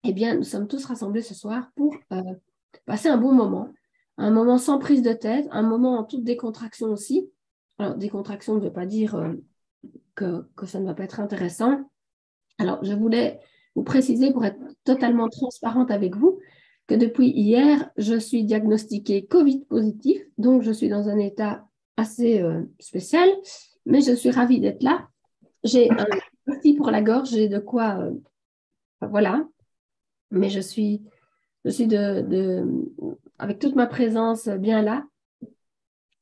eh bien, nous sommes tous rassemblés ce soir pour passer un moment sans prise de tête, un moment en toute décontraction aussi. Alors, décontraction ne veut pas dire que ça ne va pas être intéressant. Alors, je voulais vous préciser pour être totalement transparente avec vous que depuis hier, je suis diagnostiquée Covid positif, donc je suis dans un état assez spécial, mais je suis ravie d'être là. J'ai un petit pour la gorge, j'ai de quoi, voilà, mais je suis avec toute ma présence bien là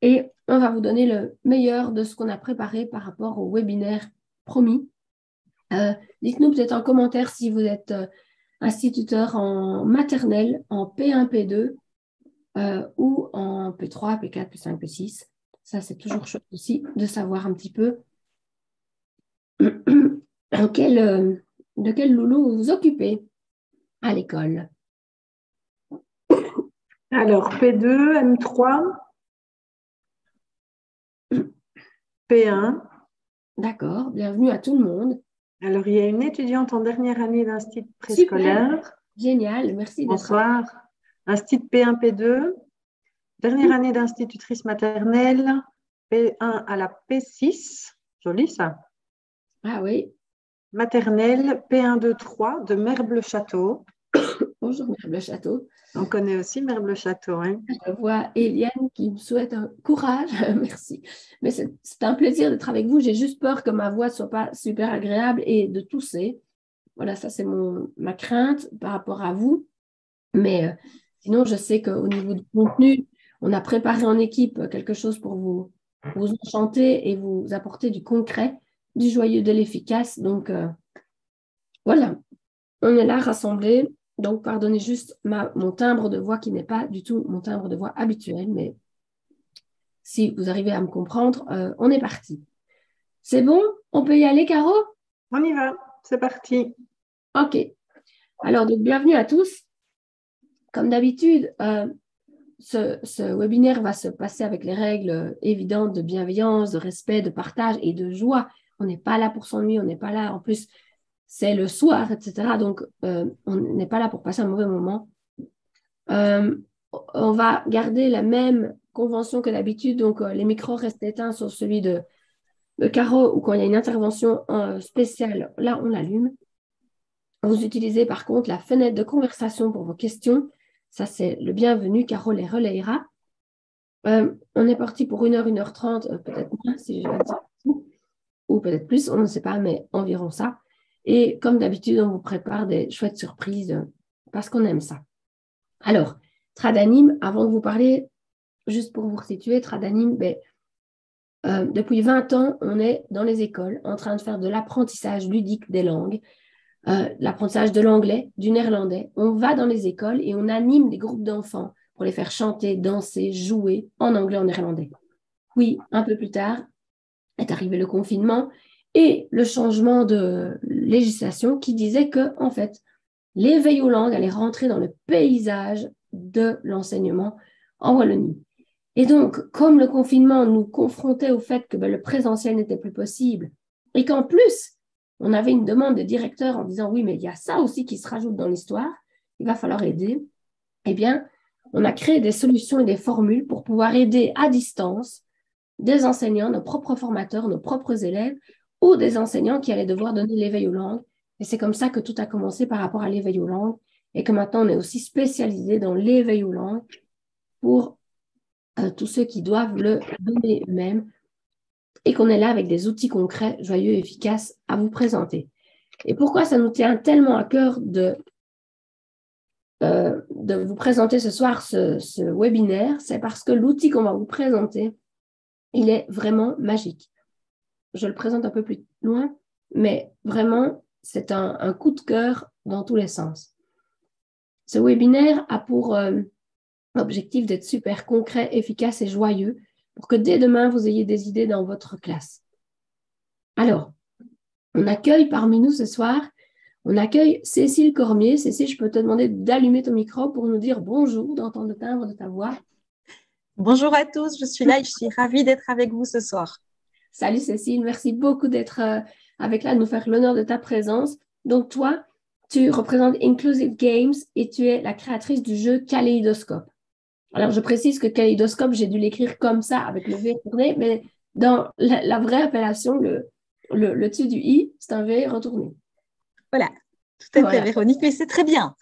et on va vous donner le meilleur de ce qu'on a préparé par rapport au webinaire promis. Dites-nous peut-être en commentaire si vous êtes instituteur en maternelle, en P1, P2 ou en P3, P4, P5, P6. Ça, c'est toujours chouette aussi de savoir un petit peu de quel loulou vous vous occupez à l'école. Alors, P2, M3, P1. D'accord, bienvenue à tout le monde. Alors, il y a une étudiante en dernière année d'institut Super, préscolaire. génial, merci d'être là. Bonsoir. Institut P1, P2. Dernière année d'institutrice maternelle, P1 à la P6. Joli ça. Ah oui, Maternelle, P1, 2, 3 de Merble-Château. bonjour Mère Le Château. On connaît aussi Merble-Château. Hein? Je vois Eliane qui me souhaite un courage, merci. Mais c'est un plaisir d'être avec vous. J'ai juste peur que ma voix ne soit pas super agréable et de tousser. Voilà, ça c'est ma crainte par rapport à vous. Mais sinon, je sais qu'au niveau du contenu, on a préparé en équipe quelque chose pour vous enchanter et vous apporter du concret, du joyeux, de l'efficace. Donc voilà, on est là rassemblés. Donc pardonnez juste mon timbre de voix qui n'est pas du tout mon timbre de voix habituel, mais si vous arrivez à me comprendre, on est parti. C'est bon? On peut y aller, Caro? On y va, c'est parti. OK. Alors, donc, bienvenue à tous. Comme d'habitude, ce webinaire va se passer avec les règles évidentes de bienveillance, de respect, de partage et de joie. On n'est pas là pour s'ennuyer, on n'est pas là. En plus, c'est le soir, etc. Donc, on n'est pas là pour passer un mauvais moment. On va garder la même convention que d'habitude. Donc, les micros restent éteints sauf celui de Caro ou quand il y a une intervention spéciale, là, on l'allume. Vous utilisez par contre la fenêtre de conversation pour vos questions. Ça, c'est le bienvenu. Caro les relayera. On est parti pour 1 heure, 1 h 30, peut-être moins si je vais dire, ou peut-être plus, on ne sait pas, mais environ ça. Et comme d'habitude, on vous prépare des chouettes surprises parce qu'on aime ça. Alors, Tradanim, avant de vous parler, juste pour vous resituer, Tradanim, depuis 20 ans, on est dans les écoles en train de faire de l'apprentissage ludique des langues, l'apprentissage de l'anglais, du néerlandais. On va dans les écoles et on anime des groupes d'enfants pour les faire chanter, danser, jouer en anglais, en néerlandais. Oui, un peu plus tard est arrivé le confinement et le changement de législation qui disait que, en fait, l'éveil aux langues allait rentrer dans le paysage de l'enseignement en Wallonie. Et donc, comme le confinement nous confrontait au fait que le présentiel n'était plus possible et qu'en plus, on avait une demande de directeur en disant oui, mais il y a ça aussi qui se rajoute dans l'histoire, il va falloir aider, eh bien, on a créé des solutions et des formules pour pouvoir aider à distance des enseignants, nos propres formateurs, nos propres élèves ou des enseignants qui allaient devoir donner l'éveil aux langues. Et c'est comme ça que tout a commencé par rapport à l'éveil aux langues et que maintenant, on est aussi spécialisé dans l'éveil aux langues pour tous ceux qui doivent le donner eux-mêmes et qu'on est là avec des outils concrets, joyeux et efficaces à vous présenter. Et pourquoi ça nous tient tellement à cœur de vous présenter ce soir ce webinaire, c'est parce que l'outil qu'on va vous présenter, il est vraiment magique. Je le présente un peu plus loin, mais vraiment, c'est un coup de cœur dans tous les sens. Ce webinaire a pour objectif d'être super concret, efficace et joyeux pour que dès demain, vous ayez des idées dans votre classe. Alors, on accueille parmi nous ce soir, on accueille Cécile Cormier. Cécile, je peux te demander d'allumer ton micro pour nous dire bonjour, d'entendre le timbre de ta voix. Bonjour à tous, je suis là et je suis ravie d'être avec vous ce soir. Salut Cécile, merci beaucoup d'être avec là, de nous faire l'honneur de ta présence. Donc toi, tu représentes Inclusive Games et tu es la créatrice du jeu Kaléidoscope. Alors, je précise que Kaléidoscope, j'ai dû l'écrire comme ça, avec le V retourné, mais dans la vraie appellation, le dessus du I, c'est un V retourné. Voilà, tout à Voilà. fait, Véronique, mais c'est très bien.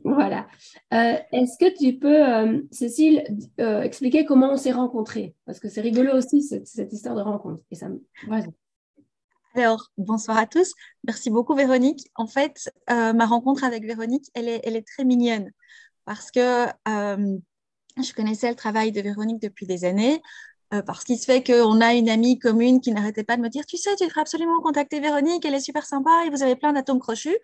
Voilà. Est-ce que tu peux, Cécile, expliquer comment on s'est rencontrés? Parce que c'est rigolo aussi, cette histoire de rencontre. Et ça, vas-y. Alors, bonsoir à tous. Merci beaucoup, Véronique. En fait, ma rencontre avec Véronique, elle est très mignonne parce que je connaissais le travail de Véronique depuis des années. Parce qu'il se fait qu'on a une amie commune qui n'arrêtait pas de me dire, tu sais, tu devrais absolument contacter Véronique, elle est super sympa et vous avez plein d'atomes crochus.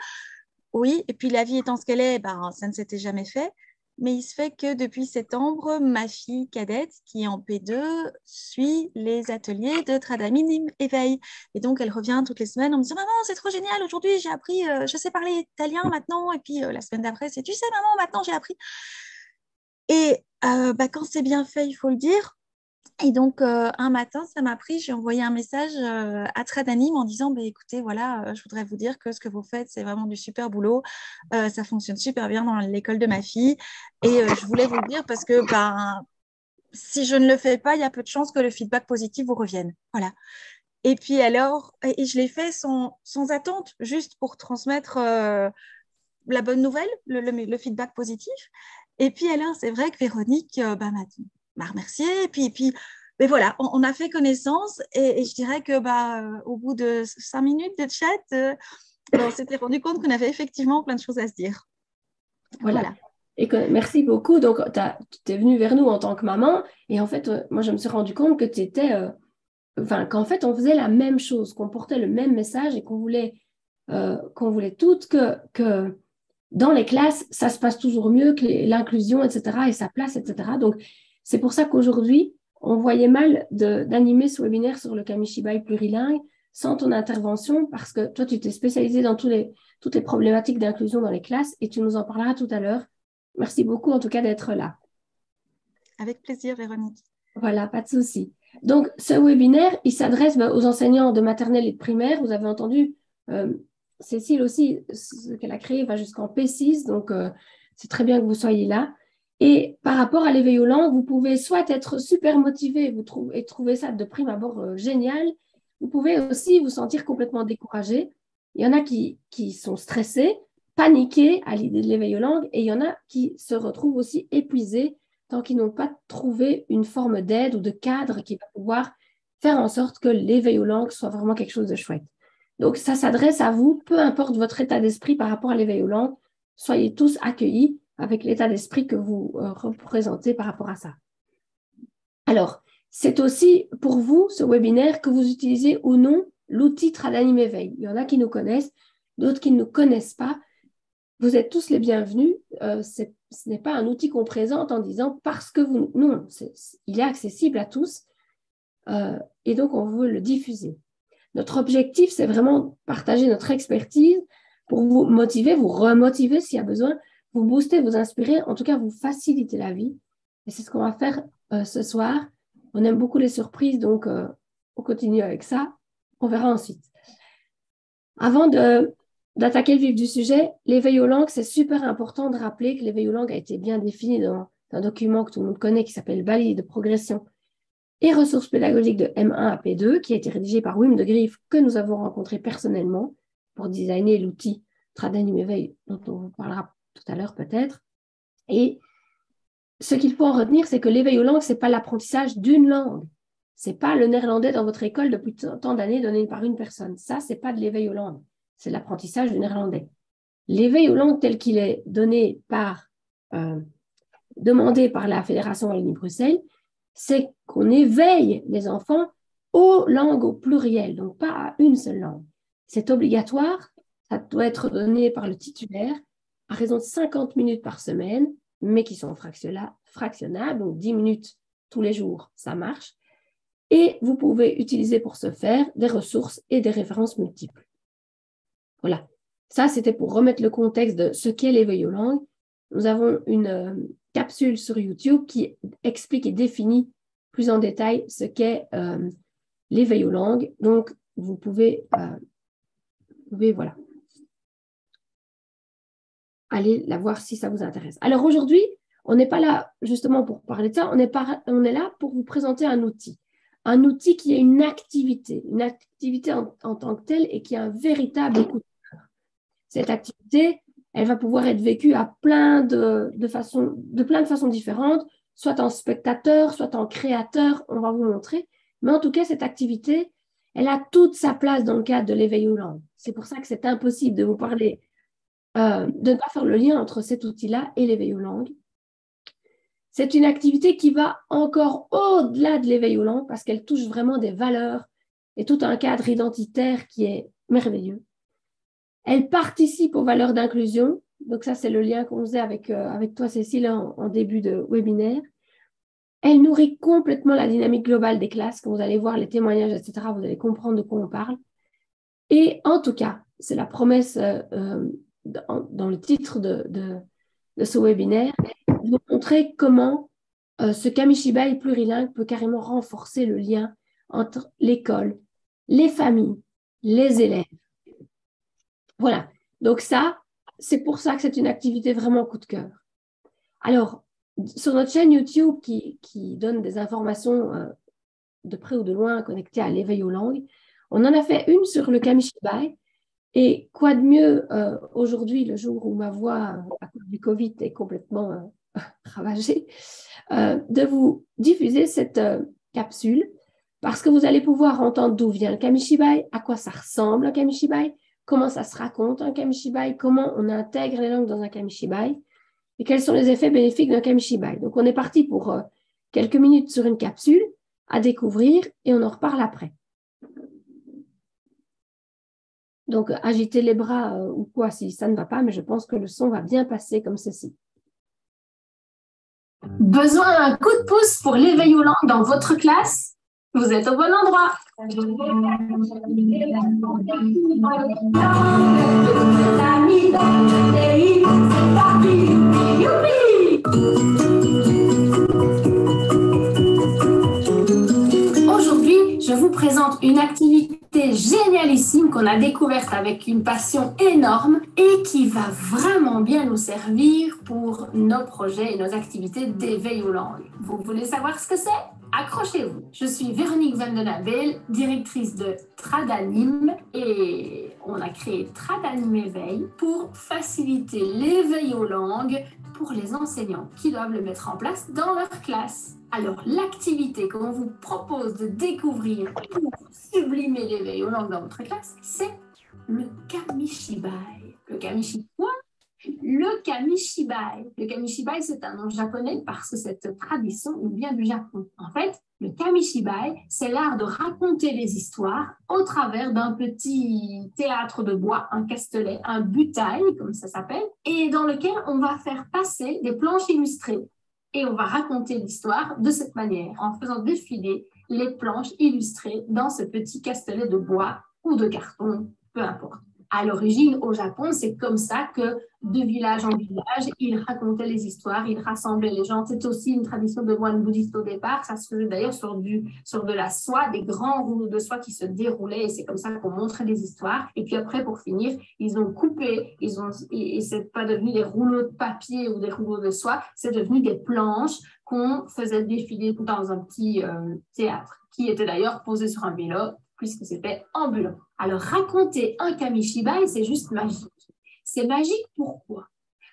Oui, et puis la vie étant ce qu'elle est, ben, ça ne s'était jamais fait. Mais il se fait que depuis septembre, ma fille cadette, qui est en P2, suit les ateliers de Tradamin Éveil. Et donc, elle revient toutes les semaines en me disant, maman, c'est trop génial, aujourd'hui, j'ai appris, je sais parler italien maintenant. Et puis, la semaine d'après, c'est, tu sais, maman, maintenant, j'ai appris. Et quand c'est bien fait, il faut le dire. Et donc, un matin, ça m'a pris, j'ai envoyé un message à Tradanim en disant, bah, écoutez, voilà, je voudrais vous dire que ce que vous faites, c'est vraiment du super boulot. Ça fonctionne super bien dans l'école de ma fille. Et je voulais vous le dire parce que si je ne le fais pas, il y a peu de chances que le feedback positif vous revienne. Voilà. Et puis alors, et je l'ai fait sans attente, juste pour transmettre la bonne nouvelle, le feedback positif. Et puis alors, c'est vrai que Véronique m'a remerciée. Et puis mais voilà, on a fait connaissance et je dirais que au bout de 5 minutes de chat, on s'était rendu compte qu'on avait effectivement plein de choses à se dire. Voilà. Et merci beaucoup. Donc, tu es venue vers nous en tant que maman. Et en fait, moi, je me suis rendu compte que tu étais, qu'en fait, on faisait la même chose, qu'on portait le même message et qu'on voulait toutes que dans les classes, ça se passe toujours mieux, que l'inclusion, etc., et sa place, etc. Donc, c'est pour ça qu'aujourd'hui, on voyait mal d'animer ce webinaire sur le Kamishibai plurilingue sans ton intervention, parce que toi, tu t'es spécialisée dans toutes les problématiques d'inclusion dans les classes, et tu nous en parleras tout à l'heure. Merci beaucoup, en tout cas, d'être là. Avec plaisir, Véronique. Voilà, pas de souci. Donc, ce webinaire, il s'adresse aux enseignants de maternelle et de primaire. Vous avez entendu Cécile aussi, ce qu'elle a créé va jusqu'en P6, donc c'est très bien que vous soyez là. Et par rapport à l'éveil aux langues, vous pouvez soit être super motivé et trouver ça de prime abord génial, vous pouvez aussi vous sentir complètement découragé. Il y en a qui sont stressés, paniqués à l'idée de l'éveil aux langues, et il y en a qui se retrouvent aussi épuisés tant qu'ils n'ont pas trouvé une forme d'aide ou de cadre qui va pouvoir faire en sorte que l'éveil aux langues soit vraiment quelque chose de chouette. Donc, ça s'adresse à vous, peu importe votre état d'esprit par rapport à l'éveil aux langues, soyez tous accueillis avec l'état d'esprit que vous représentez par rapport à ça. Alors, c'est aussi pour vous, ce webinaire, que vous utilisez ou non l'outil Tradanim Éveil. Il y en a qui nous connaissent, d'autres qui ne nous connaissent pas. Vous êtes tous les bienvenus. Ce n'est pas un outil qu'on présente en disant parce que vous... Non, il est accessible à tous et donc on veut le diffuser. Notre objectif, c'est vraiment partager notre expertise pour vous motiver, vous remotiver s'il y a besoin, vous booster, vous inspirer, en tout cas vous faciliter la vie. Et c'est ce qu'on va faire ce soir. On aime beaucoup les surprises, donc on continue avec ça. On verra ensuite. Avant d'attaquer le vif du sujet, l'éveil aux langues, c'est super important de rappeler que l'éveil aux langues a été bien défini dans un document que tout le monde connaît qui s'appelle Bali de progression et ressources pédagogiques de M1 à P2, qui a été rédigé par Wim de Griffe, que nous avons rencontré personnellement pour designer l'outil Tradanim Éveil, dont on vous parlera tout à l'heure peut-être. Et ce qu'il faut en retenir, c'est que l'éveil aux langues, ce n'est pas l'apprentissage d'une langue. Ce n'est pas le néerlandais dans votre école depuis tant d'années donné par une personne. Ça, ce n'est pas de l'éveil aux langues. C'est l'apprentissage du néerlandais. L'éveil aux langues tel qu'il est donné demandé par la Fédération Wallonie-Bruxelles, c'est qu'on éveille les enfants aux langues au pluriel, donc pas à une seule langue. C'est obligatoire, ça doit être donné par le titulaire à raison de 50 minutes par semaine, mais qui sont fractionnables, donc 10 minutes tous les jours, ça marche. Et vous pouvez utiliser pour ce faire des ressources et des références multiples. Voilà. Ça, c'était pour remettre le contexte de ce qu'est l'éveil aux langues. Nous avons une capsule sur YouTube qui explique et définit plus en détail ce qu'est l'éveil aux langues. Donc, vous pouvez voilà. allez la voir si ça vous intéresse. Alors aujourd'hui, on n'est pas là justement pour parler de ça, on est là pour vous présenter un outil qui est une activité en tant que telle et qui a un véritable coup de cœur. Cette activité, elle va pouvoir être vécue à plein de façons différentes, soit en spectateur, soit en créateur, on va vous montrer. Mais en tout cas, cette activité, elle a toute sa place dans le cadre de l'éveil aux langues. C'est pour ça que c'est impossible de vous parler, de ne pas faire le lien entre cet outil-là et l'éveil aux langues. C'est une activité qui va encore au-delà de l'éveil aux langues parce qu'elle touche vraiment des valeurs et tout un cadre identitaire qui est merveilleux. Elle participe aux valeurs d'inclusion. Donc ça, c'est le lien qu'on faisait avec toi, Cécile, en début de webinaire. Elle nourrit complètement la dynamique globale des classes. Quand vous allez voir les témoignages, etc., vous allez comprendre de quoi on parle. Et en tout cas, c'est la promesse dans le titre de ce webinaire, de vous montrer comment ce Kamishibai plurilingue peut carrément renforcer le lien entre l'école, les familles, les élèves. Voilà. Donc ça, c'est pour ça que c'est une activité vraiment coup de cœur. Alors, sur notre chaîne YouTube qui donne des informations de près ou de loin connectées à l'éveil aux langues, on en a fait une sur le Kamishibai. Et quoi de mieux aujourd'hui, le jour où ma voix, à cause du Covid, est complètement ravagée, de vous diffuser cette capsule parce que vous allez pouvoir entendre d'où vient le Kamishibai, à quoi ça ressemble un Kamishibai, comment ça se raconte un Kamishibai, comment on intègre les langues dans un Kamishibai et quels sont les effets bénéfiques d'un Kamishibai. Donc, on est parti pour quelques minutes sur une capsule à découvrir et on en reparle après. Donc, agitez les bras ou quoi si ça ne va pas, mais je pense que le son va bien passer comme ceci. Besoin d'un coup de pouce pour l'éveil aux langues dans votre classe? Vous êtes au bon endroit. Aujourd'hui, je vous présente une activité génialissime qu'on a découverte avec une passion énorme et qui va vraiment bien nous servir pour nos projets et nos activités d'éveil aux langues. Vous voulez savoir ce que c'est? Accrochez-vous. Je suis Véronique Van den Abel, directrice de Tradanim et on a créé Tradanim Éveil pour faciliter l'éveil aux langues pour les enseignants qui doivent le mettre en place dans leur classe. Alors, l'activité qu'on vous propose de découvrir pour sublimer l'éveil aux langues dans votre classe, c'est le Kamishibai. Le Kamishibai. Le Kamishibai. Le Kamishibai, c'est un nom japonais parce que cette tradition vient du Japon. En fait, le Kamishibai, c'est l'art de raconter les histoires au travers d'un petit théâtre de bois, un castelet, un butai, comme ça s'appelle, et dans lequel on va faire passer des planches illustrées. Et on va raconter l'histoire de cette manière, en faisant défiler les planches illustrées dans ce petit castelet de bois ou de carton, peu importe. À l'origine, au Japon, c'est comme ça que de village en village, ils racontaient les histoires, ils rassemblaient les gens. C'est aussi une tradition de moines bouddhistes au départ. Ça se faisait d'ailleurs sur de la soie, des grands rouleaux de soie qui se déroulaient et c'est comme ça qu'on montrait les histoires. Et puis après, pour finir, ils ont coupé, et c'est pas devenu des rouleaux de papier ou des rouleaux de soie, c'est devenu des planches qu'on faisait défiler dans un petit théâtre, qui était d'ailleurs posé sur un vélo, puisque c'était ambulant. Alors, raconter un Kamishibai, c'est juste magique. C'est magique pourquoi?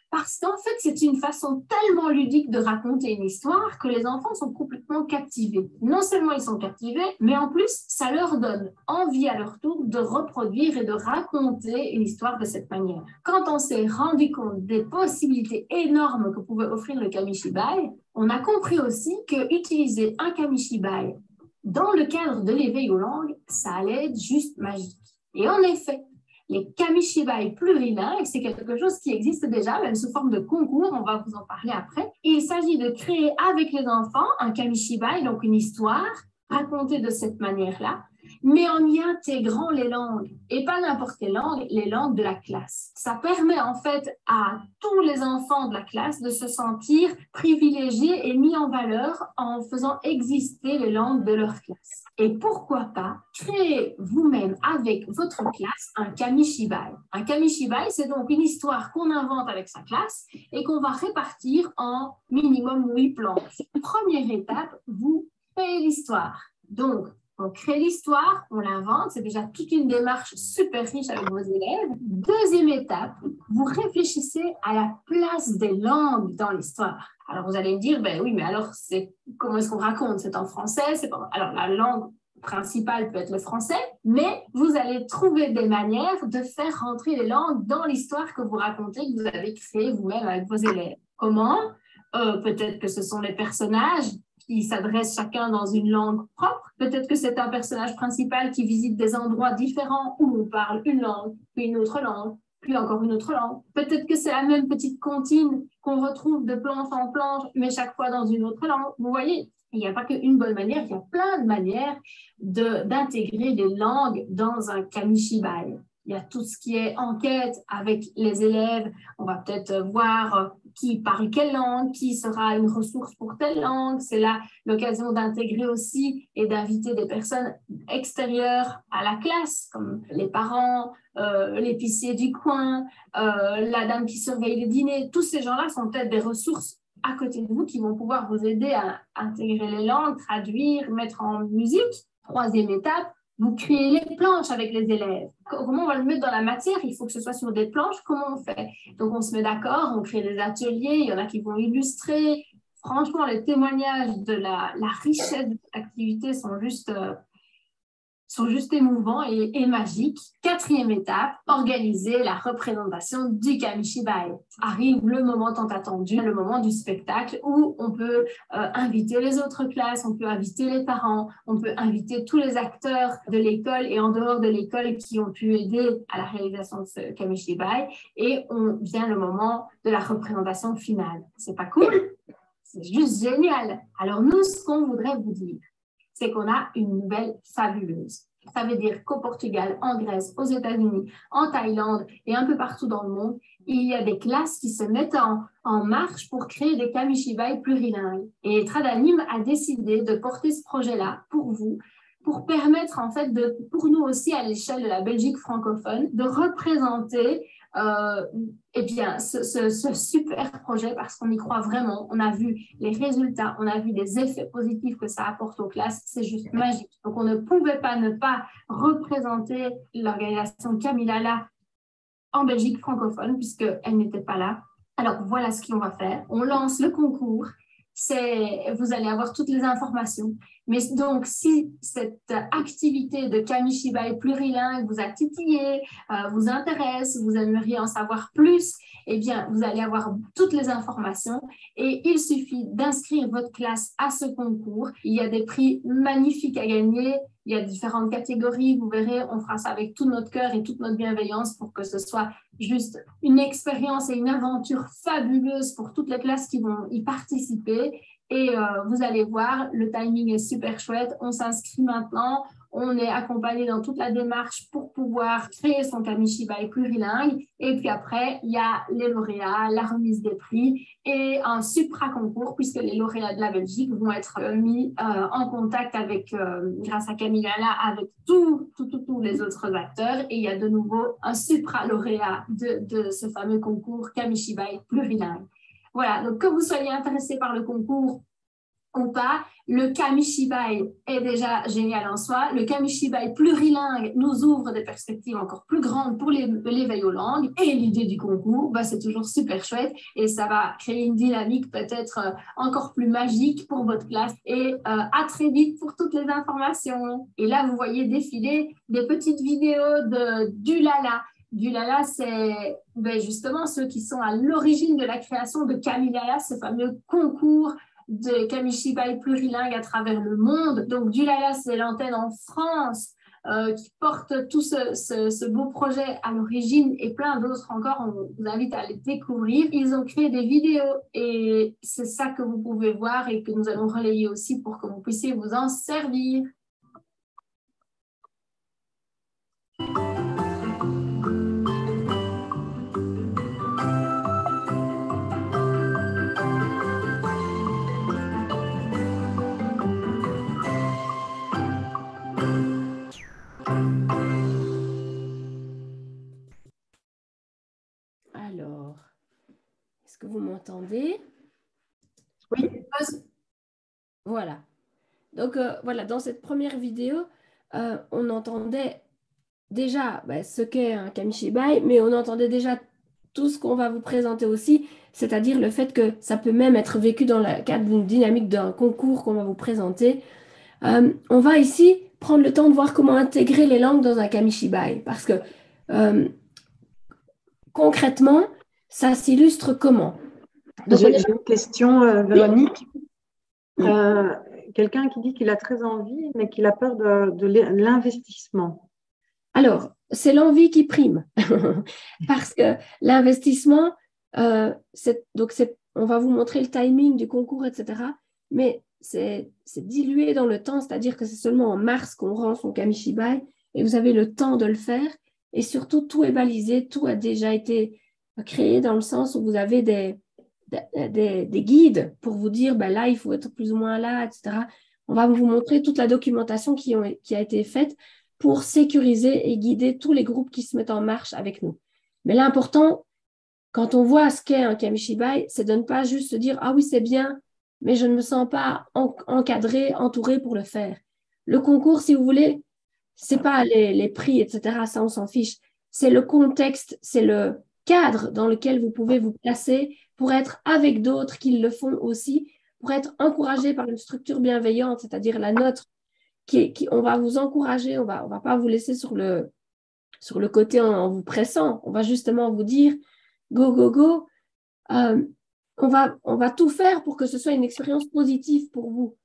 Parce qu'en fait, c'est une façon tellement ludique de raconter une histoire que les enfants sont complètement captivés. Non seulement ils sont captivés, mais en plus, ça leur donne envie à leur tour de reproduire et de raconter une histoire de cette manière. Quand on s'est rendu compte des possibilités énormes que pouvait offrir le Kamishibai, on a compris aussi que utiliser un Kamishibai dans le cadre de l'éveil aux langues, ça allait être juste magique. Et en effet, les Kamishibai plurilingues, c'est quelque chose qui existe déjà, même sous forme de concours, on va vous en parler après. Il s'agit de créer avec les enfants un Kamishibai, donc une histoire racontée de cette manière-là. mais en y intégrant les langues, et pas n'importe quelle langue, les langues de la classe. Ça permet en fait à tous les enfants de la classe de se sentir privilégiés et mis en valeur en faisant exister les langues de leur classe. Et pourquoi pas créer vous-même avec votre classe un kamishibai. Un kamishibai, c'est donc une histoire qu'on invente avec sa classe et qu'on va répartir en minimum 8 planches. Première étape, vous créez l'histoire. Donc, on crée l'histoire, on l'invente, c'est déjà toute une démarche super riche avec vos élèves. Deuxième étape, vous réfléchissez à la place des langues dans l'histoire. Alors vous allez me dire, ben oui, mais alors comment est-ce qu'on raconte? C'est en français, c'est pas... Alors la langue principale peut être le français, mais vous allez trouver des manières de faire rentrer les langues dans l'histoire que vous racontez, que vous avez créée vous-même avec vos élèves. Comment? Peut-être que ce sont les personnages qui s'adressent chacun dans une langue propre. Peut-être que c'est un personnage principal qui visite des endroits différents où on parle une langue, puis une autre langue, puis encore une autre langue. Peut-être que c'est la même petite comptine qu'on retrouve de planche en planche, mais chaque fois dans une autre langue. Vous voyez, il n'y a pas qu'une bonne manière, il y a plein de manières d'intégrer des langues dans un kamishibai. Il y a tout ce qui est enquête avec les élèves. On va peut-être voir qui parle quelle langue, qui sera une ressource pour telle langue. C'est là l'occasion d'intégrer aussi et d'inviter des personnes extérieures à la classe, comme les parents, l'épicier du coin, la dame qui surveille les dîners. Tous ces gens-là sont peut-être des ressources à côté de vous qui vont pouvoir vous aider à intégrer les langues, traduire, mettre en musique. Troisième étape, vous créez les planches avec les élèves. Comment on va le mettre dans la matière? Il faut que ce soit sur des planches. Comment on fait? Donc, on se met d'accord, on crée des ateliers. Il y en a qui vont illustrer. Franchement, les témoignages de la richesse de cette activité sont juste émouvants et magiques. Quatrième étape, organiser la représentation du kamishibai. Arrive le moment tant attendu, le moment du spectacle où on peut inviter les autres classes, on peut inviter les parents, on peut inviter tous les acteurs de l'école et en dehors de l'école qui ont pu aider à la réalisation de ce kamishibai, et on vient le moment de la représentation finale. C'est pas cool? C'est juste génial. Alors nous, ce qu'on voudrait vous dire, c'est qu'on a une nouvelle fabuleuse. Ça veut dire qu'au Portugal, en Grèce, aux États-Unis, en Thaïlande et un peu partout dans le monde, il y a des classes qui se mettent en marche pour créer des kamishibai plurilingues. Et Tradanim a décidé de porter ce projet-là pour vous, pour permettre en fait, pour nous aussi à l'échelle de la Belgique francophone, de représenter eh bien, ce super projet parce qu'on y croit vraiment. On a vu les résultats, on a vu les effets positifs que ça apporte aux classes, c'est juste magique. Donc on ne pouvait pas ne pas représenter l'organisation Kamilala en Belgique francophone puisqu'elle n'était pas là. Alors voilà ce qu'on va faire. On lance le concours. Vous allez avoir toutes les informations. Mais donc, si cette activité de kamishibai plurilingue vous a titillé, vous intéresse, vous aimeriez en savoir plus, eh bien, vous allez avoir toutes les informations et il suffit d'inscrire votre classe à ce concours. Il y a des prix magnifiques à gagner. Il y a différentes catégories. Vous verrez, on fera ça avec tout notre cœur et toute notre bienveillance pour que ce soit juste une expérience et une aventure fabuleuse pour toutes les classes qui vont y participer. Et vous allez voir, le timing est super chouette. On s'inscrit maintenant. On est accompagné dans toute la démarche pour pouvoir créer son kamishibai plurilingue. Et puis après, il y a les lauréats, la remise des prix et un supra-concours puisque les lauréats de la Belgique vont être mis en contact avec, grâce à Kamilala, avec tous les autres acteurs. Et il y a de nouveau un supra-lauréat de ce fameux concours kamishibai plurilingue. Voilà, donc que vous soyez intéressé par le concours ou pas, le kamishibai est déjà génial en soi. Le kamishibai plurilingue nous ouvre des perspectives encore plus grandes pour l'éveil aux langues. Et l'idée du concours, c'est toujours super chouette et ça va créer une dynamique peut-être encore plus magique pour votre classe. Et à très vite pour toutes les informations. Et là, vous voyez défiler des petites vidéos d'Ulala. Dulala, c'est justement ceux qui sont à l'origine de la création de Kamilala, ce fameux concours de kamishibai plurilingue à travers le monde. Donc, Dulala, c'est l'antenne en France qui porte tout ce beau projet à l'origine et plein d'autres encore. On vous invite à les découvrir. Ils ont créé des vidéos et c'est ça que vous pouvez voir et que nous allons relayer aussi pour que vous puissiez vous en servir. que vous m'entendez? Oui. Voilà. Donc, voilà, dans cette première vidéo, on entendait déjà ce qu'est un kamishibai, mais on entendait déjà tout ce qu'on va vous présenter aussi, c'est-à-dire le fait que ça peut même être vécu dans le cadre d'une dynamique d'un concours qu'on va vous présenter. On va ici prendre le temps de voir comment intégrer les langues dans un kamishibai, parce que concrètement, ça s'illustre comment? J'ai une question, Véronique. Quelqu'un qui dit qu'il a très envie, mais qu'il a peur de l'investissement. Alors, c'est l'envie qui prime, parce que l'investissement, on va vous montrer le timing du concours, etc. Mais c'est dilué dans le temps, c'est-à-dire que c'est seulement en mars qu'on rend son kamishibai et vous avez le temps de le faire. Et surtout, tout est balisé, tout a déjà été créé dans le sens où vous avez des guides pour vous dire, là, il faut être plus ou moins là, etc. On va vous montrer toute la documentation qui a été faite pour sécuriser et guider tous les groupes qui se mettent en marche avec nous. Mais l'important, quand on voit ce qu'est un kamishibai, c'est de ne pas juste se dire « Ah oui, c'est bien, mais je ne me sens pas encadré, entouré pour le faire. » Le concours, si vous voulez, ce n'est pas les prix, etc. Ça, on s'en fiche. C'est le contexte, c'est le cadre dans lequel vous pouvez vous placer pour être avec d'autres qui le font aussi, pour être encouragé par une structure bienveillante, c'est-à-dire la nôtre, on va vous encourager, on va pas vous laisser sur le côté en vous pressant. On va justement vous dire go, go, go. On va tout faire pour que ce soit une expérience positive pour vous.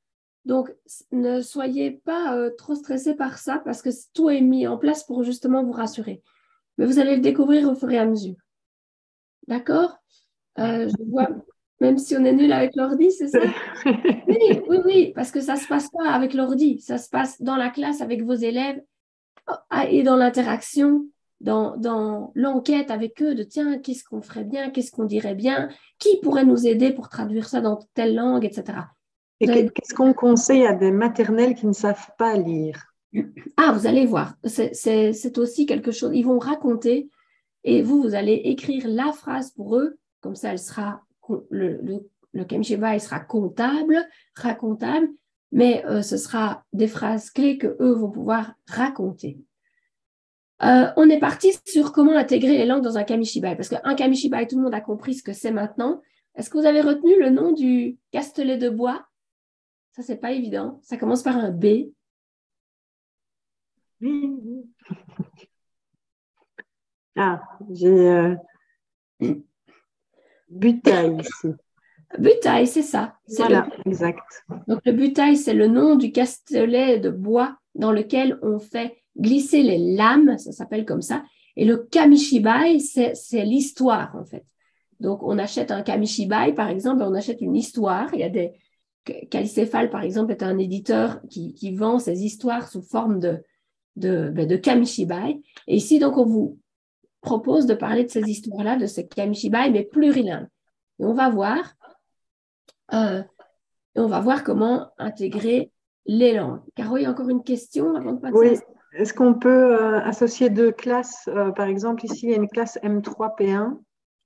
Donc, ne soyez pas trop stressés par ça parce que tout est mis en place pour justement vous rassurer. Mais vous allez le découvrir au fur et à mesure. D'accord? Je vois, même si on est nul avec l'ordi, c'est ça? Oui, parce que ça ne se passe pas avec l'ordi, ça se passe dans la classe avec vos élèves et dans l'interaction, dans l'enquête avec eux de tiens, qu'est-ce qu'on ferait bien, qu'est-ce qu'on dirait bien, qui pourrait nous aider pour traduire ça dans telle langue, etc. Et qu'est-ce qu'on conseille à des maternelles qui ne savent pas lire? Ah, vous allez voir, c'est aussi quelque chose, ils vont raconter et vous allez écrire la phrase pour eux, comme ça elle sera, le kamishibai sera comptable, racontable, mais ce sera des phrases clés que eux vont pouvoir raconter. On est parti sur comment intégrer les langues dans un kamishibai, parce qu'un kamishibai, tout le monde a compris ce que c'est maintenant. Est-ce que vous avez retenu le nom du castelet de bois? Ça, c'est pas évident. Ça commence par un B. Oui. Ah, j'ai butail ici. Butail, c'est ça. Voilà, exact. Donc, le butail, c'est le nom du castelet de bois dans lequel on fait glisser les lames, ça s'appelle comme ça. Et le kamishibai, c'est l'histoire, en fait. Donc, on achète un kamishibai, par exemple, on achète une histoire. Il y a des... Calicéphale, par exemple, est un éditeur qui vend ses histoires sous forme de kamishibai. Et ici, donc, on vous propose de parler de ces histoires-là, de ces kamishibai, mais plurilingues. Et on va voir comment intégrer les langues. Caro, il y a encore une question avant de passer Oui. Est-ce qu'on peut associer deux classes? Par exemple, ici, il y a une classe M3P1.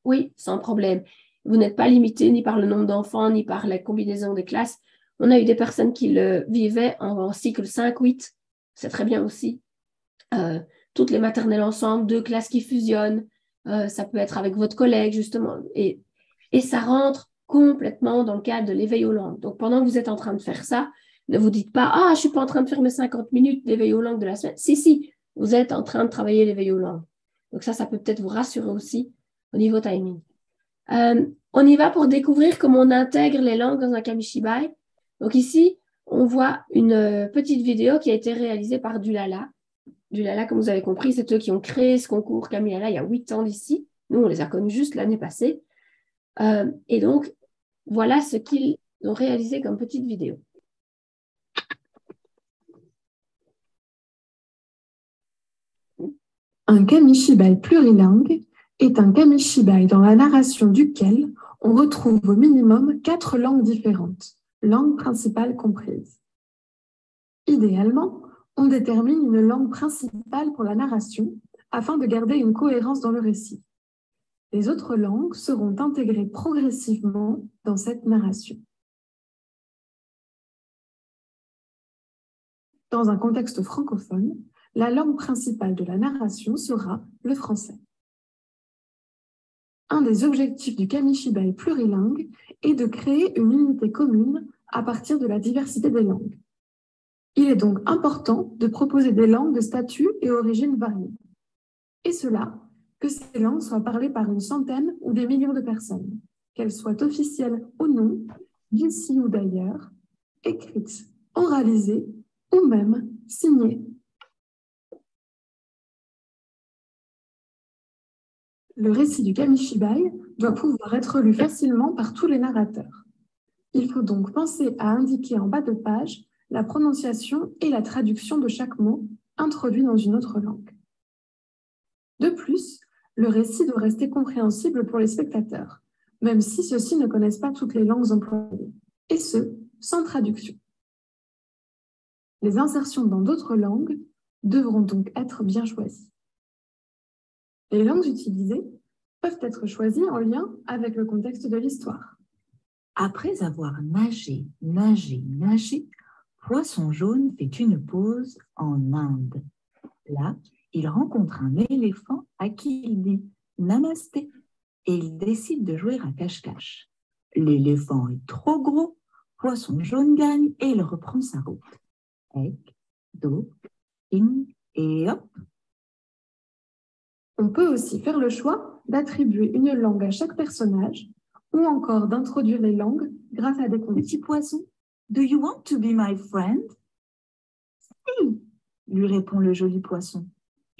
Oui, sans problème. Vous n'êtes pas limité ni par le nombre d'enfants, ni par la combinaison des classes. On a eu des personnes qui le vivaient en cycle 5-8. C'est très bien aussi. Toutes les maternelles ensemble, deux classes qui fusionnent. Ça peut être avec votre collègue, justement. Et ça rentre complètement dans le cadre de l'éveil aux langues. Donc, pendant que vous êtes en train de faire ça, ne vous dites pas « Ah, je ne suis pas en train de faire mes 50 minutes d'éveil aux langues de la semaine. » Si, vous êtes en train de travailler l'éveil aux langues. Donc ça peut peut-être vous rassurer aussi au niveau timing. On y va pour découvrir comment on intègre les langues dans un kamishibai. Donc ici, on voit une petite vidéo qui a été réalisée par Dulala. Dulala, comme vous avez compris, c'est eux qui ont créé ce concours Kamilala il y a 8 ans d'ici. Nous, on les a connus juste l'année passée. Et donc, voilà ce qu'ils ont réalisé comme petite vidéo. Un kamishibai plurilingue est un kamishibai dans la narration duquel on retrouve au minimum 4 langues différentes, langues principales comprises. Idéalement, on détermine une langue principale pour la narration afin de garder une cohérence dans le récit. Les autres langues seront intégrées progressivement dans cette narration. Dans un contexte francophone, la langue principale de la narration sera le français. Un des objectifs du Kamishibai plurilingue est de créer une unité commune à partir de la diversité des langues. Il est donc important de proposer des langues de statut et origine variées. Et cela, que ces langues soient parlées par une centaine ou des millions de personnes, qu'elles soient officielles ou non, d'ici ou d'ailleurs, écrites, oralisées ou même signées. Le récit du Kamishibai doit pouvoir être lu facilement par tous les narrateurs. Il faut donc penser à indiquer en bas de page la prononciation et la traduction de chaque mot introduit dans une autre langue. De plus, le récit doit rester compréhensible pour les spectateurs, même si ceux-ci ne connaissent pas toutes les langues employées, et ce, sans traduction. Les insertions dans d'autres langues devront donc être bien choisies. Les langues utilisées peuvent être choisies en lien avec le contexte de l'histoire. Après avoir nagé, Poisson Jaune fait une pause en Inde. Là, il rencontre un éléphant à qui il dit « Namasté » et il décide de jouer à cache-cache. L'éléphant est trop gros, Poisson Jaune gagne et il reprend sa route. Ek, do, in et hop. On peut aussi faire le choix d'attribuer une langue à chaque personnage ou encore d'introduire les langues grâce à des contes. Petit poisson, do you want to be my friend? Si, lui répond le joli poisson.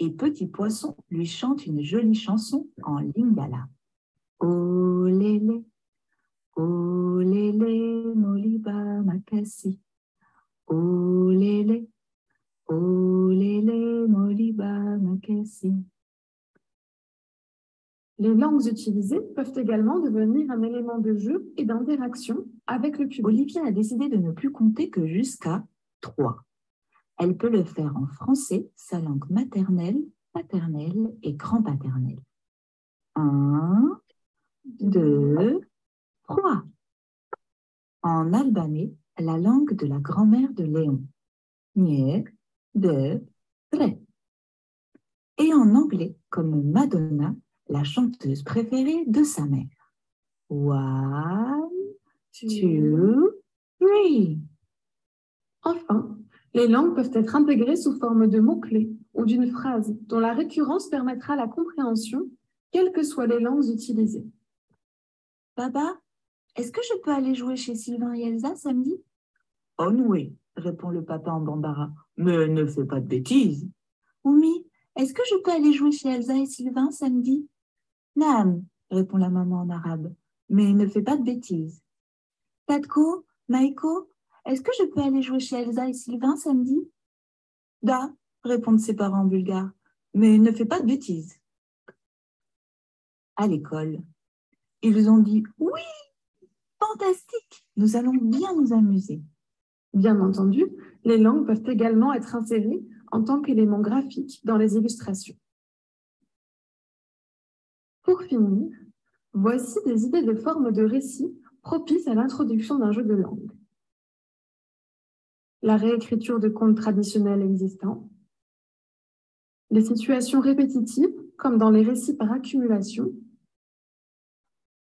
Et Petit Poisson lui chante une jolie chanson en lingala. Oh lélé, moliba makasi. Oh lélé, moliba makasi. Les langues utilisées peuvent également devenir un élément de jeu et d'interaction avec le public. Olivia a décidé de ne plus compter que jusqu'à 3. Elle peut le faire en français, sa langue maternelle, paternelle et grand-paternelle. 1, 2, 3. En albanais, la langue de la grand-mère de Léon. Nie, de, tre. Et en anglais, comme Madonna, la chanteuse préférée de sa mère. 1, 2, 3. Enfin, les langues peuvent être intégrées sous forme de mots-clés ou d'une phrase dont la récurrence permettra la compréhension, quelles que soient les langues utilisées. Papa, est-ce que je peux aller jouer chez Sylvain et Elsa samedi? Oh oui, répond le papa en bambara, mais ne fais pas de bêtises. Oumi, est-ce que je peux aller jouer chez Elsa et Sylvain samedi? Naam, répond la maman en arabe, mais ne fais pas de bêtises. Tatko, Maïko, est-ce que je peux aller jouer chez Elsa et Sylvain samedi? Da, répondent ses parents en bulgare, mais ne fais pas de bêtises. À l'école, ils ont dit « Oui, fantastique, nous allons bien nous amuser ». Bien entendu, les langues peuvent également être insérées en tant qu'éléments graphiques dans les illustrations. Pour finir, voici des idées de formes de récits propices à l'introduction d'un jeu de langue. La réécriture de contes traditionnels existants, les situations répétitives, comme dans les récits par accumulation,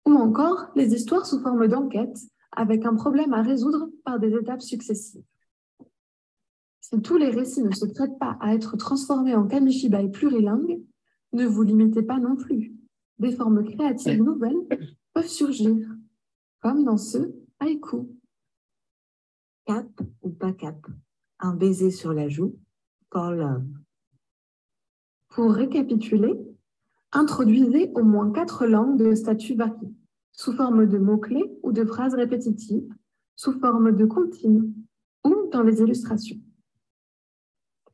ou encore les histoires sous forme d'enquête, avec un problème à résoudre par des étapes successives. Si tous les récits ne se prêtent pas à être transformés en Kamishibai plurilingue, ne vous limitez pas non plus. Des formes créatives nouvelles peuvent surgir, comme dans ce haïku. Cap ou pas cap, un baiser sur la joue, for love. Pour récapituler, introduisez au moins 4 langues de statut variés, sous forme de mots-clés ou de phrases répétitives, sous forme de comptines ou dans les illustrations.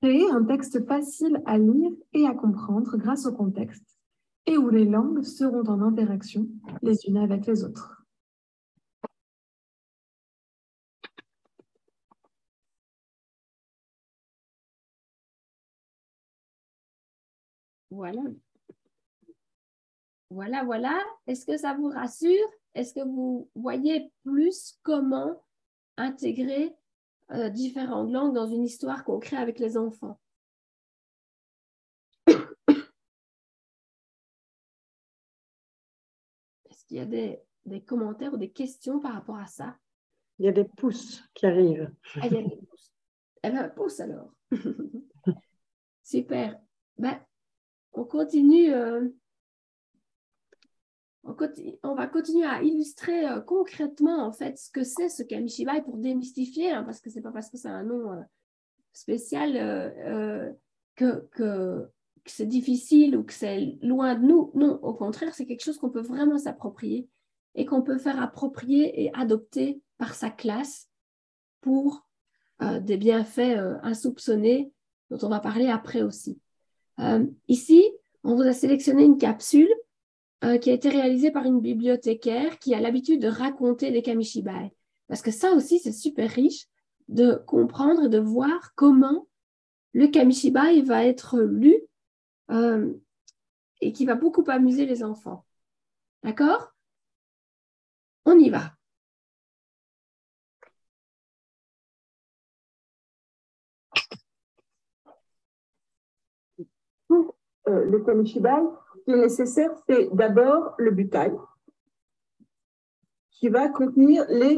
Créez un texte facile à lire et à comprendre grâce au contexte et où les langues seront en interaction les unes avec les autres. Voilà. Voilà, voilà. Est-ce que ça vous rassure? Est-ce que vous voyez plus comment intégrer différentes langues dans une histoire qu'on crée avec les enfants? Est-ce qu'il y a des commentaires ou des questions par rapport à ça? Il y a des pouces qui arrivent. Ah, il y a des pouces. Eh bien, pouce alors. Super. Ben, on continue. On va continuer à illustrer concrètement en fait ce que c'est ce kamishibai pour démystifier, hein, parce que c'est pas parce que c'est un nom spécial que c'est difficile ou que c'est loin de nous. Non, au contraire, c'est quelque chose qu'on peut vraiment s'approprier et qu'on peut faire approprier et adopter par sa classe pour des bienfaits insoupçonnés dont on va parler après aussi. Ici, on vous a sélectionné une capsule qui a été réalisée par une bibliothécaire qui a l'habitude de raconter les kamishibai. Parce que ça aussi, c'est super riche de comprendre et de voir comment le kamishibai va être lu et qui va beaucoup amuser les enfants. D'accord? On y va. Pour le kamishibai, ce qui est nécessaire, c'est d'abord le butai, qui va contenir les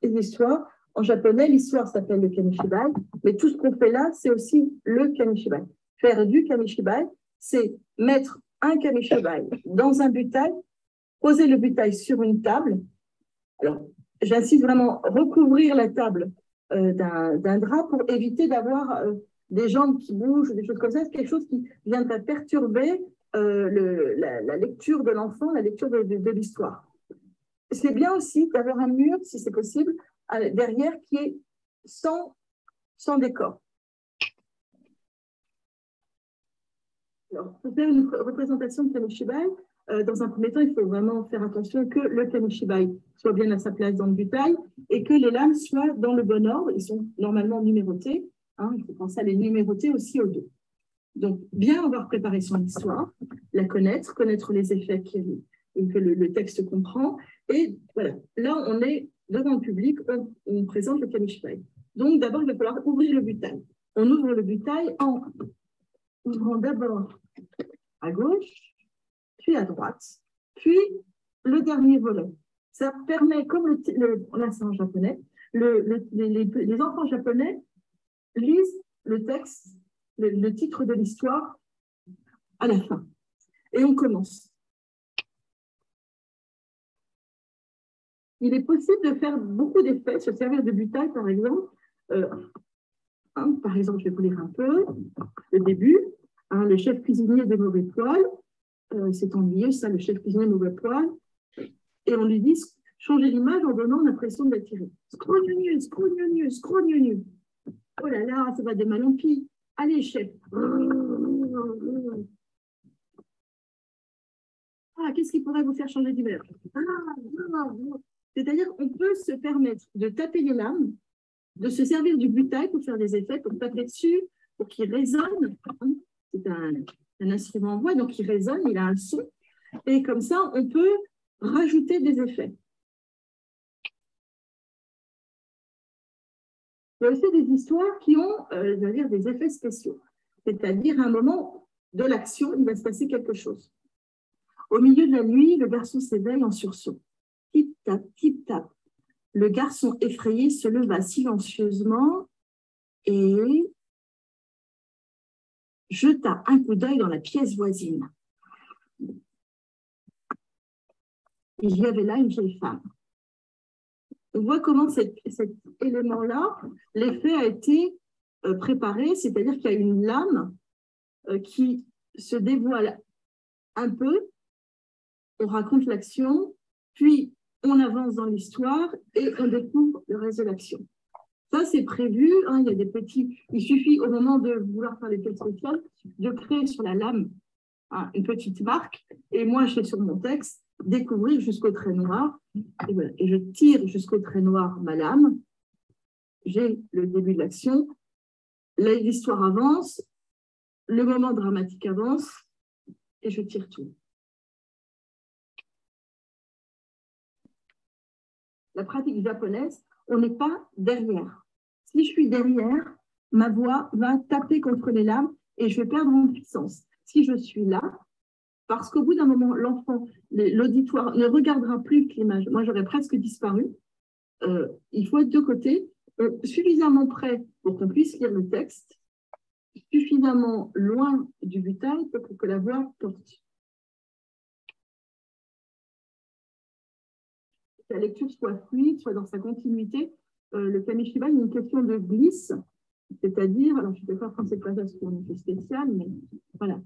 histoires. En japonais, l'histoire s'appelle le kamishibai, mais tout ce qu'on fait là, c'est aussi le kamishibai. Faire du kamishibai, c'est mettre un kamishibai dans un butai, poser le butai sur une table. Alors, j'insiste vraiment, recouvrir la table d'un drap pour éviter d'avoir des jambes qui bougent, des choses comme ça. C'est quelque chose qui viendrait perturber la lecture de l'enfant, la lecture de l'histoire. C'est bien aussi d'avoir un mur, si c'est possible, derrière qui est sans décor. Alors, pour faire une représentation de kamishibai, dans un premier temps, il faut vraiment faire attention que le kamishibai soit bien à sa place dans le butai et que les lames soient dans le bon ordre. Ils sont normalement numérotés. Hein, il faut penser à les numéroter aussi au dos. Donc, bien avoir préparé son histoire, la connaître les effets que le texte comprend. Et voilà, là, on est devant le public, on présente le kamishibai. Donc, d'abord, il va falloir ouvrir le butai. On ouvre le butai en ouvrant d'abord à gauche, puis à droite, puis le dernier volet. Ça permet, comme là c'est en japonais, les enfants japonais lisent le texte, le titre de l'histoire à la fin. Et on commence. Il est possible de faire beaucoup d'effets, se servir de butai par exemple. Par exemple, je vais vous lire un peu le début. Le chef cuisinier des mauvais poils. C'est ennuyeux, ça, le chef cuisinier mauvais poil. Et on lui dit changer l'image en donnant l'impression de l'attirer. Scrogneux, scrogneux, scrogneux. Oh là là, ça va de mal en pis. Allez, chef. Ah, qu'est-ce qui pourrait vous faire changer d'humeur? C'est-à-dire qu'on peut se permettre de taper les lames, de se servir du butai pour faire des effets, pour taper dessus, pour qu'il résonne. C'est un instrument en voix, donc il résonne, il a un son. Et comme ça, on peut rajouter des effets. Il y a aussi des histoires qui ont, je veux dire, des effets spéciaux. C'est-à-dire, à un moment de l'action, il va se passer quelque chose. Au milieu de la nuit, le garçon s'éveille en sursaut. Tip-tap, tip-tap. Le garçon effrayé se leva silencieusement et jeta un coup d'œil dans la pièce voisine. Il y avait là une vieille femme. On voit comment cet élément-là, l'effet a été préparé, c'est-à-dire qu'il y a une lame qui se dévoile un peu, on raconte l'action, puis on avance dans l'histoire et on découvre le reste de l'action. Ça, c'est prévu, hein, il y a des petits... Il suffit, au moment de vouloir faire les effets spéciaux, de créer sur la lame une petite marque, et moi, je fais sur mon texte, découvrir jusqu'au trait noir, et, voilà. Et je tire jusqu'au trait noir ma lame, j'ai le début de l'action, l'histoire avance, le moment dramatique avance, et je tire tout. la pratique japonaise, on n'est pas derrière. Si je suis derrière, ma voix va taper contre les lames et je vais perdre en puissance. Si je suis là, parce qu'au bout d'un moment, l'enfant, l'auditoire ne regardera plus que l'image. Moi, j'aurais presque disparu. Il faut être de côté, suffisamment près pour qu'on puisse lire le texte, suffisamment loin du butin pour que la voix porte. Que la lecture soit fluide, soit dans sa continuité. Le kamishibai, il y a une question de glisse, c'est-à-dire, alors je ne vais pas faire cette passage pour une spéciale, mais voilà.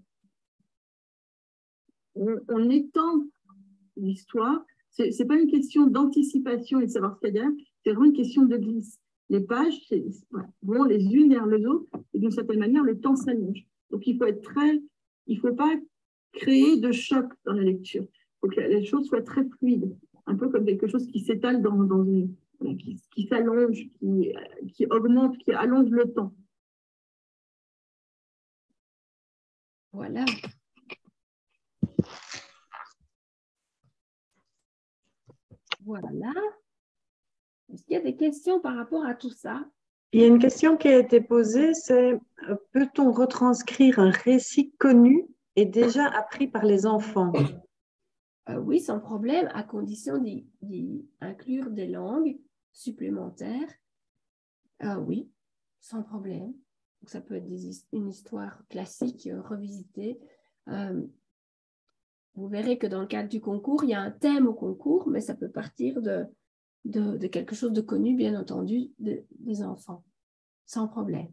On étend l'histoire. Ce n'est pas une question d'anticipation et de savoir ce qu'il y a derrière, c'est vraiment une question de glisse. Les pages vont les unes vers les autres et d'une certaine manière, le temps s'allonge. Donc, il ne faut pas créer de choc dans la lecture. Il faut que les choses soient très fluides, un peu comme quelque chose qui s'étale qui s'allonge, qui augmente, qui allonge le temps. Voilà. Voilà. Est-ce qu'il y a des questions par rapport à tout ça? Il y a une question qui a été posée, c'est peut-on retranscrire un récit connu et déjà appris par les enfants? Oui, sans problème, à condition d'y inclure des langues supplémentaires. Oui, sans problème. Donc, ça peut être une histoire classique revisitée. Vous verrez que dans le cadre du concours, il y a un thème au concours, mais ça peut partir de quelque chose de connu, bien entendu, des enfants, sans problème.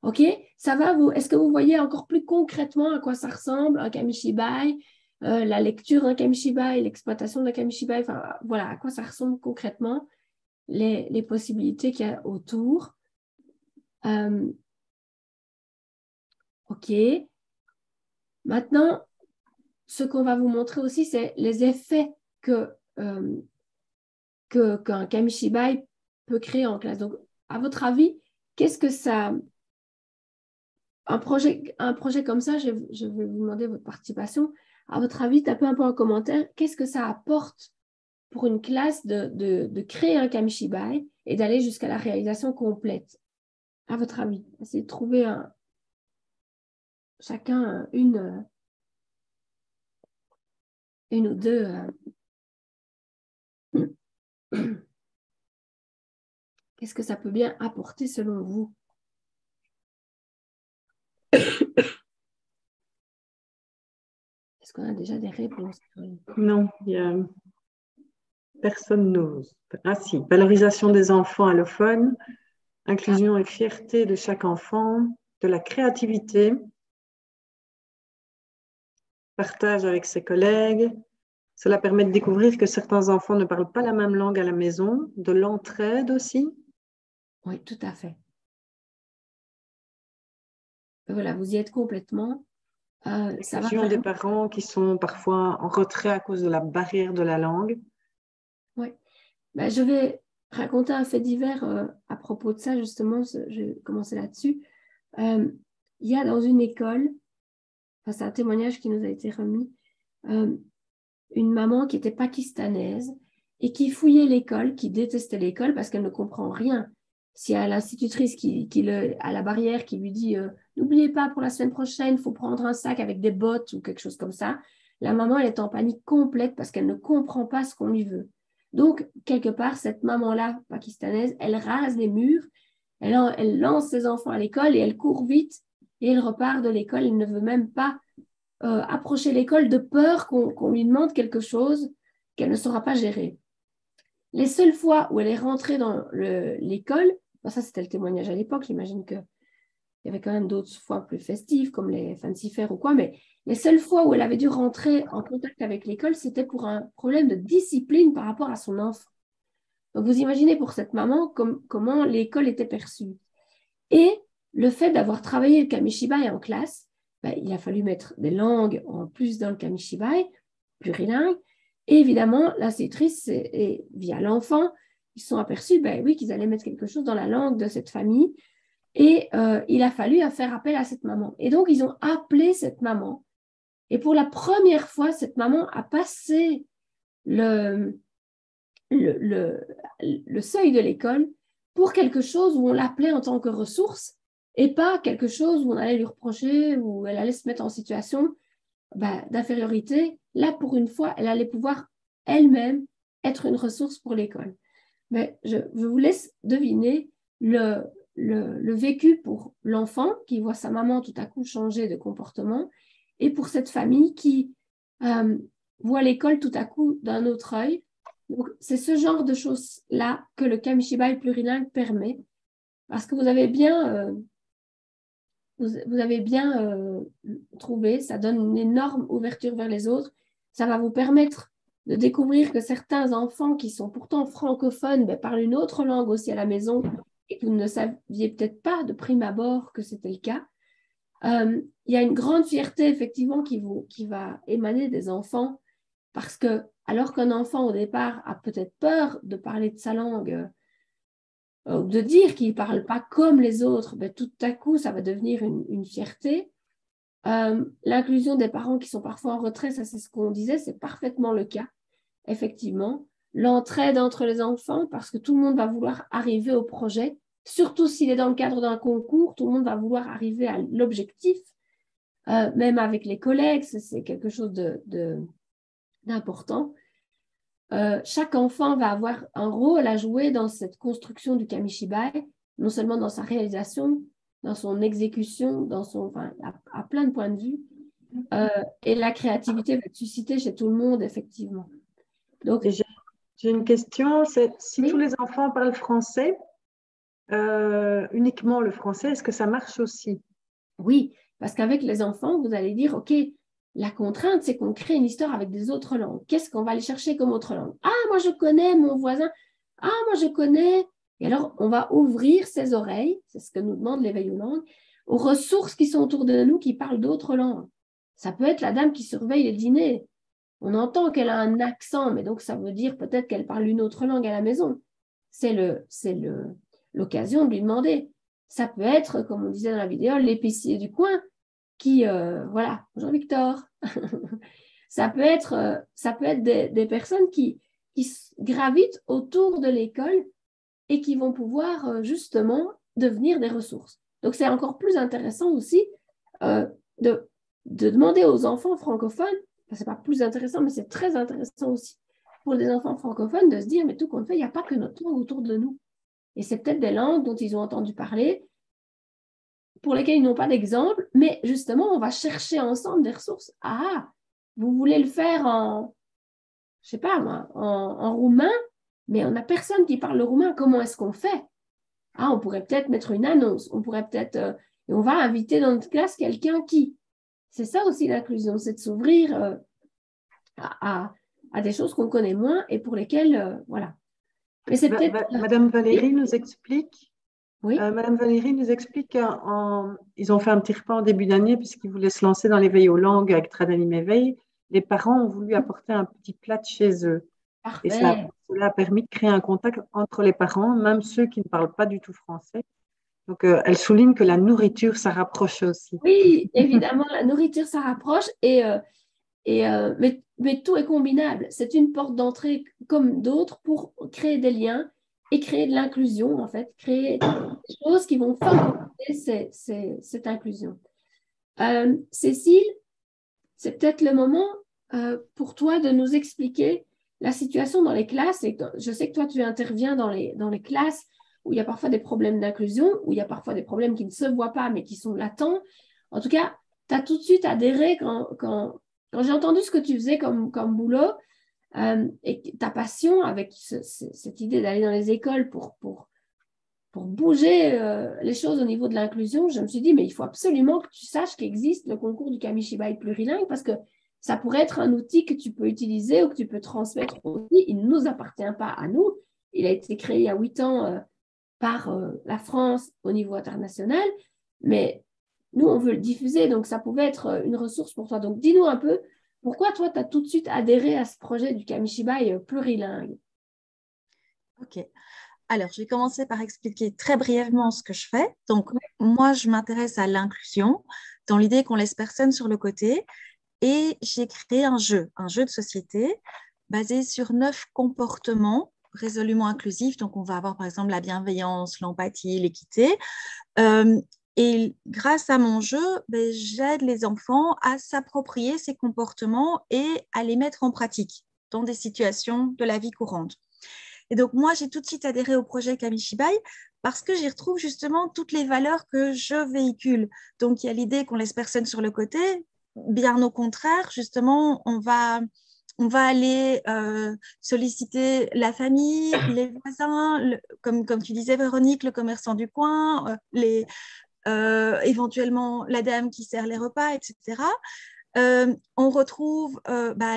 OK, ça va vous? Est-ce que vous voyez encore plus concrètement à quoi ça ressemble un kamishibai, la lecture d'un kamishibai, l'exploitation d'un kamishibai, enfin voilà, à quoi ça ressemble concrètement, les possibilités qu'il y a autour. OK. Maintenant, ce qu'on va vous montrer aussi, c'est les effets qu'un kamishibai peut créer en classe. Donc, à votre avis, qu'est-ce que ça... Un projet comme ça, je vais vous demander votre participation. À votre avis, tapez un peu en commentaire, qu'est-ce que ça apporte pour une classe de créer un kamishibai et d'aller jusqu'à la réalisation complète? À votre avis, essayez de trouver chacun une ou deux. Qu'est-ce que ça peut bien apporter selon vous? Est-ce qu'on a déjà des réponses? Non, personne n'ose. Ah si, valorisation des enfants allophones, inclusion et fierté de chaque enfant, de la créativité, partage avec ses collègues. Cela permet de découvrir que certains enfants ne parlent pas la même langue à la maison, de l'entraide aussi. Oui, tout à fait. Voilà, vous y êtes complètement. L'inclusion des parents qui sont parfois en retrait à cause de la barrière de la langue. Oui. Ben, je vais raconter un fait divers à propos de ça, justement. Je vais commencer là-dessus. Il y a dans une école, enfin, c'est un témoignage qui nous a été remis, une maman qui était pakistanaise et qui fouillait l'école, qui détestait l'école parce qu'elle ne comprend rien. S'il y a l'institutrice à la barrière qui lui dit n'oubliez pas pour la semaine prochaine, il faut prendre un sac avec des bottes ou quelque chose comme ça, la maman elle est en panique complète parce qu'elle ne comprend pas ce qu'on lui veut. Donc, quelque part, cette maman-là, pakistanaise, elle rase les murs, elle lance ses enfants à l'école et elle court vite et elle repart de l'école. Elle ne veut même pas approcher l'école de peur qu'on lui demande quelque chose qu'elle ne saura pas gérer. Les seules fois où elle est rentrée dans l'école, ça c'était le témoignage à l'époque, j'imagine qu'il y avait quand même d'autres fois plus festives comme les fancy fair ou quoi, mais les seules fois où elle avait dû rentrer en contact avec l'école, c'était pour un problème de discipline par rapport à son enfant. Donc vous imaginez pour cette maman comment l'école était perçue. Et le fait d'avoir travaillé le kamishibai en classe, il a fallu mettre des langues en plus dans le kamishibai, plurilingue. Et évidemment, l'institutrice, et via l'enfant, ils se sont aperçus qu'ils allaient mettre quelque chose dans la langue de cette famille. Et il a fallu faire appel à cette maman. Et donc, ils ont appelé cette maman. Et pour la première fois, cette maman a passé le seuil de l'école pour quelque chose où on l'appelait en tant que ressource et pas quelque chose où on allait lui reprocher, où elle allait se mettre en situation d'infériorité. Là, pour une fois, elle allait pouvoir elle-même être une ressource pour l'école. Mais je vous laisse deviner le vécu pour l'enfant qui voit sa maman tout à coup changer de comportement et pour cette famille qui voit l'école tout à coup d'un autre œil. Donc, c'est ce genre de choses-là que le Kamishibai plurilingue permet parce que vous avez bien trouvé, ça donne une énorme ouverture vers les autres. Ça va vous permettre de découvrir que certains enfants qui sont pourtant francophones parlent une autre langue aussi à la maison et que vous ne saviez peut-être pas de prime abord que c'était le cas. Il y a une grande fierté effectivement qui va émaner des enfants parce que alors qu'un enfant au départ a peut-être peur de parler de sa langue, de dire qu'il ne parle pas comme les autres, tout à coup, ça va devenir une fierté. L'inclusion des parents qui sont parfois en retrait, ça c'est ce qu'on disait, c'est parfaitement le cas, effectivement. L'entraide entre les enfants, parce que tout le monde va vouloir arriver au projet, surtout s'il est dans le cadre d'un concours, tout le monde va vouloir arriver à l'objectif, même avec les collègues, c'est quelque chose d'important. Chaque enfant va avoir un rôle à jouer dans cette construction du Kamishibai, non seulement dans sa réalisation, dans son exécution, à plein de points de vue. Et la créativité va être suscitée chez tout le monde, effectivement. Donc, j'ai une question, c'est si oui. Tous les enfants parlent français, uniquement le français, est-ce que ça marche aussi? Oui, parce qu'avec les enfants, vous allez dire, OK, la contrainte, c'est qu'on crée une histoire avec des autres langues. Qu'est-ce qu'on va aller chercher comme autre langue? Ah, moi, je connais mon voisin. Ah, moi, je connais. Et alors, on va ouvrir ses oreilles, c'est ce que nous demande l'éveil aux langues, aux ressources qui sont autour de nous qui parlent d'autres langues. Ça peut être la dame qui surveille les dîners. On entend qu'elle a un accent, mais donc ça veut dire peut-être qu'elle parle une autre langue à la maison. C'est l'occasion de lui demander. Ça peut être, comme on disait dans la vidéo, l'épicier du coin qui, voilà, bonjour Victor. Ça peut être des personnes qui gravitent autour de l'école et qui vont pouvoir justement devenir des ressources. Donc, c'est encore plus intéressant aussi de demander aux enfants francophones, enfin, c'est pas plus intéressant, mais c'est très intéressant aussi pour les enfants francophones de se dire, mais tout compte fait, il n'y a pas que notre langue autour de nous. Et c'est peut-être des langues dont ils ont entendu parler, pour lesquelles ils n'ont pas d'exemple, mais justement, on va chercher ensemble des ressources. Ah, vous voulez le faire je sais pas moi, en roumain, mais on n'a personne qui parle le roumain. Comment est-ce qu'on fait? Ah, on pourrait peut-être mettre une annonce, on pourrait peut-être, et on va inviter dans notre classe quelqu'un qui. C'est ça aussi l'inclusion, c'est de s'ouvrir à des choses qu'on connaît moins et pour lesquelles, voilà. Mais c'est peut-être. Madame Valérie nous explique. Oui. Madame Valérie nous explique qu'ils ont fait un petit repas en début d'année puisqu'ils voulaient se lancer dans l'éveil aux langues avec Tradalim Éveil. Les parents ont voulu apporter un petit plat de chez eux. Parfait. Et cela a permis de créer un contact entre les parents, même ceux qui ne parlent pas du tout français. Donc, elle souligne que la nourriture, ça rapproche aussi. Oui, évidemment, la nourriture, ça rapproche, mais tout est combinable. C'est une porte d'entrée comme d'autres pour créer des liens et créer de l'inclusion, en fait, créer des choses qui vont favoriser cette inclusion. Cécile, c'est peut-être le moment pour toi de nous expliquer la situation dans les classes. Et je sais que toi, tu interviens dans les classes où il y a parfois des problèmes d'inclusion, où il y a parfois des problèmes qui ne se voient pas, mais qui sont latents. En tout cas, tu as tout de suite adhéré quand j'ai entendu ce que tu faisais comme boulot et ta passion avec cette idée d'aller dans les écoles pour bouger les choses au niveau de l'inclusion. Je me suis dit, mais il faut absolument que tu saches qu'il existe le concours du Kamishibai plurilingue parce que ça pourrait être un outil que tu peux utiliser ou que tu peux transmettre aussi. Il ne nous appartient pas à nous. Il a été créé il y a 8 ans par la France au niveau international, mais nous, on veut le diffuser, donc ça pouvait être une ressource pour toi. Donc, dis-nous un peu, pourquoi toi, tu as tout de suite adhéré à ce projet du Kamishibai plurilingue? Ok. Alors, je vais commencer par expliquer très brièvement ce que je fais. Donc, moi, je m'intéresse à l'inclusion dans l'idée qu'on laisse personne sur le côté et j'ai créé un jeu de société basé sur 9 comportements résolument inclusif. Donc, on va avoir par exemple la bienveillance, l'empathie, l'équité. Et grâce à mon jeu, ben, j'aide les enfants à s'approprier ces comportements et à les mettre en pratique dans des situations de la vie courante. Et donc, moi, j'ai tout de suite adhéré au projet Kamishibai parce que j'y retrouve justement toutes les valeurs que je véhicule. Donc, il y a l'idée qu'on laisse personne sur le côté. Bien au contraire, justement, on va aller solliciter la famille, les voisins, comme tu disais, Véronique, le commerçant du coin, éventuellement la dame qui sert les repas, etc. On retrouve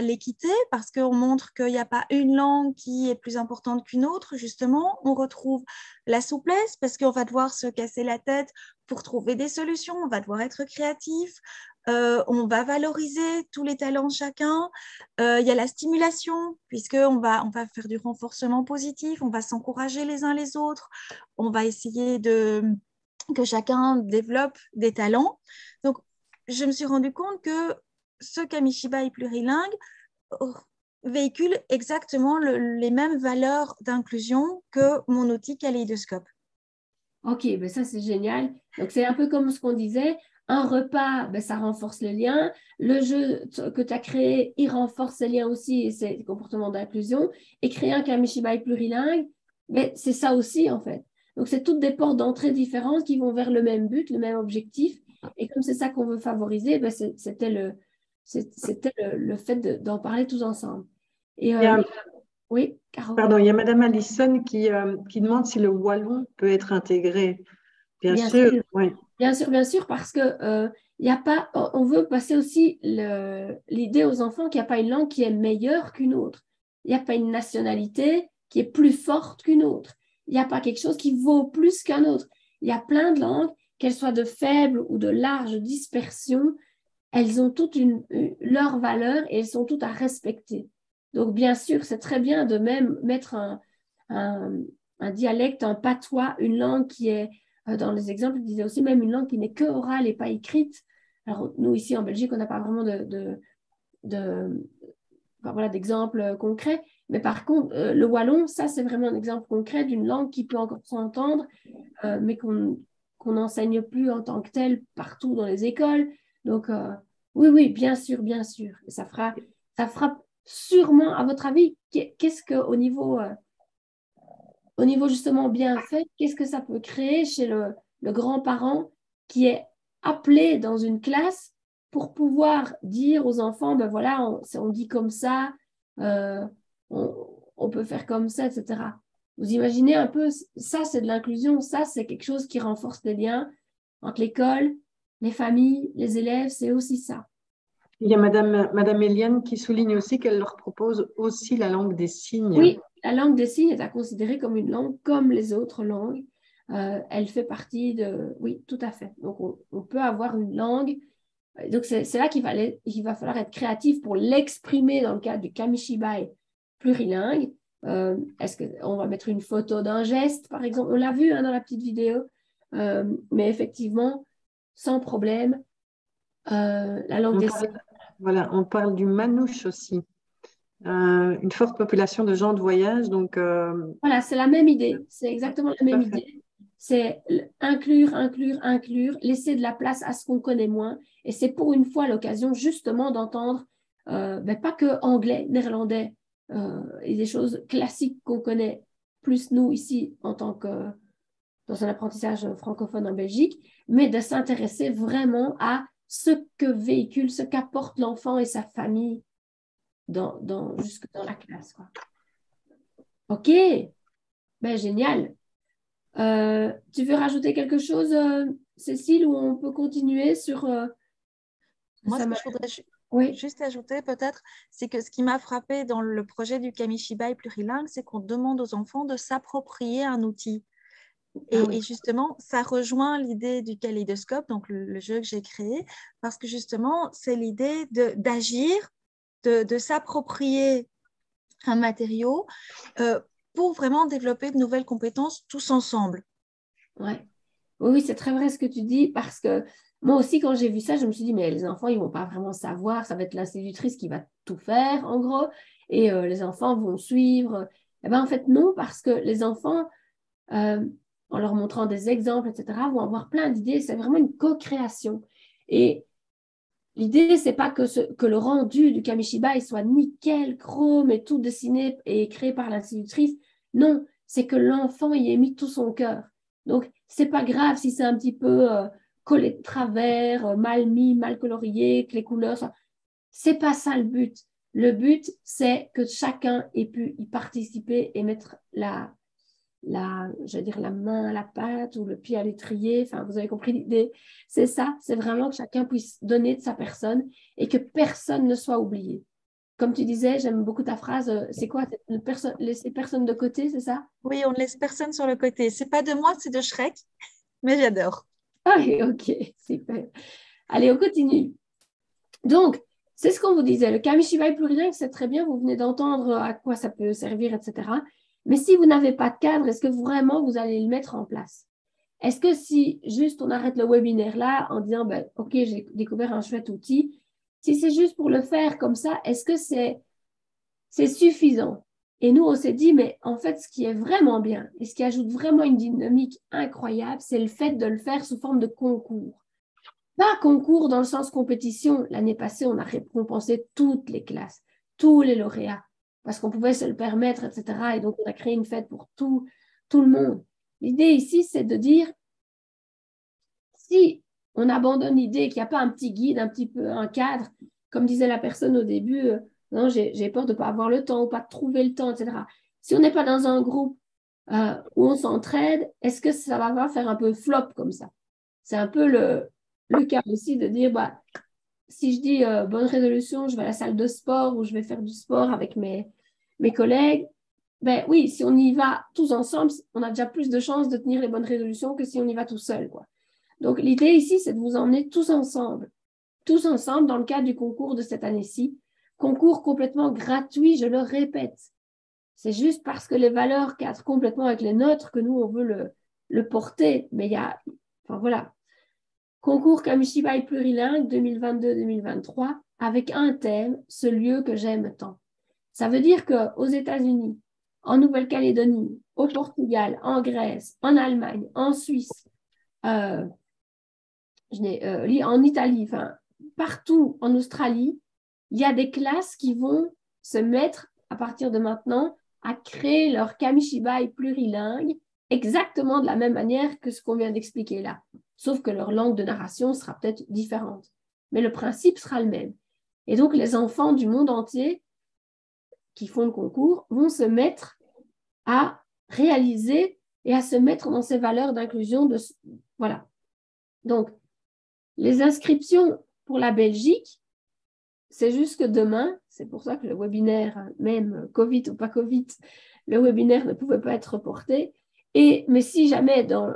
l'équité parce qu'on montre qu'il n'y a pas une langue qui est plus importante qu'une autre, justement. On retrouve la souplesse parce qu'on va devoir se casser la tête pour trouver des solutions, on va devoir être créatif, on va valoriser tous les talents de chacun. Il y a la stimulation puisqu'on va faire du renforcement positif, on va s'encourager les uns les autres, on va essayer que chacun développe des talents. Donc, je me suis rendu compte que ce Kamishibai plurilingue véhicule exactement les mêmes valeurs d'inclusion que mon outil Kaléidoscope. Ok, ben ça c'est génial. Donc c'est un peu comme ce qu'on disait, un repas, ben, ça renforce le lien. Le jeu que tu as créé, il renforce ces liens aussi et ces comportements d'inclusion. Et créer un Kamishibai plurilingue, ben, c'est ça aussi en fait. Donc c'est toutes des portes d'entrée différentes qui vont vers le même but, le même objectif. Et comme c'est ça qu'on veut favoriser, ben, c'était le fait d'en parler tous ensemble. Et, oui, Caro. Pardon, il y a Madame Allison qui demande si le wallon peut être intégré. Bien sûr, oui. Bien sûr, parce que y a pas, on veut passer aussi l'idée aux enfants qu'il n'y a pas une langue qui est meilleure qu'une autre. Il n'y a pas une nationalité qui est plus forte qu'une autre. Il n'y a pas quelque chose qui vaut plus qu'un autre. Il y a plein de langues, qu'elles soient de faible ou de large dispersion, elles ont toutes leur valeur et elles sont toutes à respecter. Donc, bien sûr, c'est très bien de même mettre un dialecte, un patois, une langue qui est, dans les exemples, je disais aussi même une langue qui n'est que orale et pas écrite. Alors, nous, ici en Belgique, on n'a pas vraiment d'exemples concrets. Mais par contre, le wallon, ça, c'est vraiment un exemple concret d'une langue qui peut encore s'entendre, mais qu'on n'enseigne plus en tant que telle partout dans les écoles. Donc, oui, bien sûr. Et ça fera sûrement, à votre avis, qu'est-ce qu'au niveau justement bien fait, qu'est-ce que ça peut créer chez le grand-parent qui est appelé dans une classe pour pouvoir dire aux enfants, ben voilà, on dit comme ça, on peut faire comme ça, etc. Vous imaginez un peu, ça c'est de l'inclusion, ça c'est quelque chose qui renforce les liens entre l'école, les familles, les élèves, c'est aussi ça. Il y a Madame Eliane qui souligne aussi qu'elle leur propose aussi la langue des signes. Oui, la langue des signes est à considérer comme une langue comme les autres langues. Elle fait partie de... Oui, tout à fait. Donc, on peut avoir une langue. Donc, c'est là qu'il va falloir être créatif pour l'exprimer dans le cadre du Kamishibai plurilingue. Est-ce qu'on va mettre une photo d'un geste, par exemple? On l'a vu dans la petite vidéo. Mais effectivement, sans problème, la langue des signes. Voilà, on parle du manouche aussi. Une forte population de gens de voyage. Donc, voilà, c'est la même idée. C'est exactement la même idée. C'est inclure, laisser de la place à ce qu'on connaît moins. Et c'est pour une fois l'occasion justement d'entendre, pas que anglais, néerlandais et des choses classiques qu'on connaît plus nous ici en tant que dans un apprentissage francophone en Belgique, mais de s'intéresser vraiment à ce que véhicule, ce qu'apporte l'enfant et sa famille jusque dans la classe, quoi. Ok, ben génial. Tu veux rajouter quelque chose, Cécile, ou on peut continuer sur... Moi, ce que je voudrais juste ajouter peut-être, c'est que ce qui m'a frappé dans le projet du Kamishibai plurilingue, c'est qu'on demande aux enfants de s'approprier un outil. Et justement, ça rejoint l'idée du kaléidoscope, donc le jeu que j'ai créé, parce que justement, c'est l'idée d'agir, de s'approprier un matériau pour vraiment développer de nouvelles compétences tous ensemble. Ouais. Oui, c'est très vrai ce que tu dis, parce que moi aussi, quand j'ai vu ça, je me suis dit, mais les enfants, ils ne vont pas vraiment savoir, ça va être l'institutrice qui va tout faire, en gros, et les enfants vont suivre. Eh bien, en fait, non, parce que les enfants, en leur montrant des exemples, etc., vont avoir plein d'idées. C'est vraiment une co-création. Et l'idée, c'est pas que le rendu du Kamishibai soit nickel, chrome et tout dessiné et créé par l'institutrice. Non, c'est que l'enfant y ait mis tout son cœur. Donc, c'est pas grave si c'est un petit peu collé de travers, mal mis, mal colorié, que les couleurs soient... C'est pas ça le but. Le but, c'est que chacun ait pu y participer et mettre je veux dire, la main à la pâte ou le pied à l'étrier. Enfin, vous avez compris l'idée. C'est ça, c'est vraiment que chacun puisse donner de sa personne et que personne ne soit oublié. Comme tu disais, j'aime beaucoup ta phrase, c'est quoi, laisser personne de côté, c'est ça? Oui, on ne laisse personne sur le côté. C'est pas de moi, c'est de Shrek, mais j'adore. Ah, ok, super. Allez, on continue. Donc, c'est ce qu'on vous disait, le Kamishibai plurilingue, c'est très bien, vous venez d'entendre à quoi ça peut servir, etc. Mais si vous n'avez pas de cadre, est-ce que vraiment vous allez le mettre en place? Est-ce que si juste on arrête le webinaire là en disant, ben, ok, j'ai découvert un chouette outil, si c'est juste pour le faire comme ça, est-ce que c'est suffisant? Et nous, on s'est dit, mais en fait, ce qui est vraiment bien et ce qui ajoute vraiment une dynamique incroyable, c'est le fait de le faire sous forme de concours. Pas concours dans le sens compétition. L'année passée, on a récompensé toutes les classes, tous les lauréats, parce qu'on pouvait se le permettre, etc. Et donc, on a créé une fête pour tout le monde. L'idée ici, c'est de dire, si on abandonne l'idée qu'il n'y a pas un petit guide, un petit peu un cadre, comme disait la personne au début, non, j'ai peur de ne pas avoir le temps ou pas de trouver le temps, etc. Si on n'est pas dans un groupe où on s'entraide, est-ce que ça va pas faire un peu flop comme ça? C'est un peu le cas aussi de dire, bah, si je dis bonne résolution, je vais à la salle de sport ou je vais faire du sport avec mes collègues, ben oui, si on y va tous ensemble, on a déjà plus de chances de tenir les bonnes résolutions que si on y va tout seul, quoi. Donc, l'idée ici, c'est de vous emmener tous ensemble dans le cadre du concours de cette année-ci. Concours complètement gratuit, je le répète. C'est juste parce que les valeurs cadrent complètement avec les nôtres que nous, on veut le porter. Mais il y a, enfin voilà, concours Kamishibai plurilingue 2022-2023 avec un thème, ce lieu que j'aime tant. Ça veut dire qu'aux États-Unis, en Nouvelle-Calédonie, au Portugal, en Grèce, en Allemagne, en Suisse, en Italie, enfin, partout en Australie, il y a des classes qui vont se mettre, à partir de maintenant, à créer leur Kamishibai plurilingue exactement de la même manière que ce qu'on vient d'expliquer là. Sauf que leur langue de narration sera peut-être différente. Mais le principe sera le même. Et donc, les enfants du monde entier qui font le concours vont se mettre à réaliser et à se mettre dans ces valeurs d'inclusion. Voilà. Donc, les inscriptions pour la Belgique, c'est juste que demain, c'est pour ça que le webinaire, même Covid ou pas Covid, le webinaire ne pouvait pas être reporté. Mais si jamais dans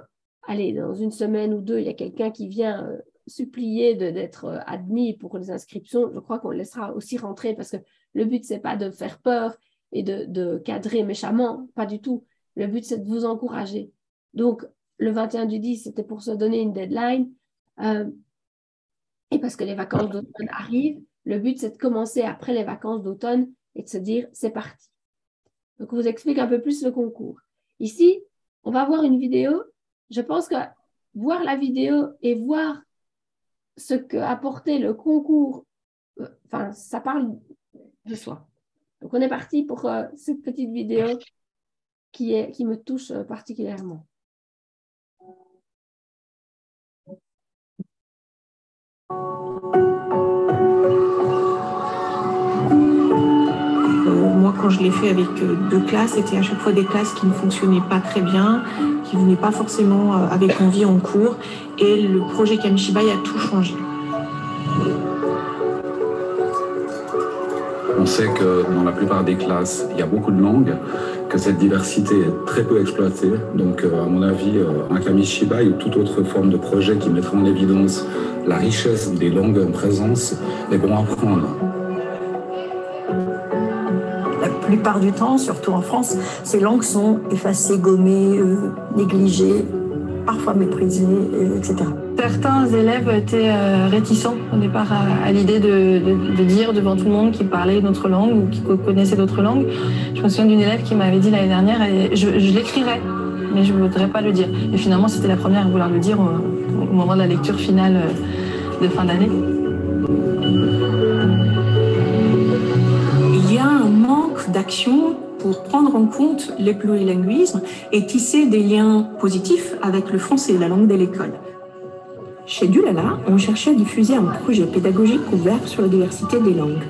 une semaine ou deux, il y a quelqu'un qui vient supplier d'être admis pour les inscriptions, je crois qu'on le laissera aussi rentrer parce que le but, ce n'est pas de faire peur et de cadrer méchamment, pas du tout. Le but, c'est de vous encourager. Donc, le 21/10, c'était pour se donner une deadline. Et parce que les vacances d'automne arrivent, le but, c'est de commencer après les vacances d'automne et de se dire, c'est parti. Donc, on vous explique un peu plus le concours. Ici, on va voir une vidéo. Je pense que voir la vidéo et voir ce qu'a apporté le concours, enfin, ça parle de soi. Donc, on est parti pour cette petite vidéo qui me touche particulièrement. Moi, quand je l'ai fait avec 2 classes, c'était à chaque fois des classes qui ne fonctionnaient pas très bien, qui ne venaient pas forcément avec envie en cours. Et le projet Kamishibai a tout changé. On sait que dans la plupart des classes, il y a beaucoup de langues, que cette diversité est très peu exploitée. Donc, à mon avis, un Kamishibai ou toute autre forme de projet qui mettra en évidence la richesse des langues en présence est bon à prendre. La plupart du temps, surtout en France, ces langues sont effacées, gommées, négligées, parfois méprisées, etc. Certains élèves étaient réticents au départ à l'idée de dire devant tout le monde qu'ils parlaient notre langue ou qu'ils connaissaient d'autres langues. Je me souviens d'une élève qui m'avait dit l'année dernière, je l'écrirais, mais je ne voudrais pas le dire. Et finalement, c'était la première à vouloir le dire au moment de la lecture finale de fin d'année. Il y a un manque d'action pour prendre en compte les plurilinguismes et tisser des liens positifs avec le français, la langue de l'école. Chez Dulala, on cherchait à diffuser un projet pédagogique ouvert sur la diversité des langues.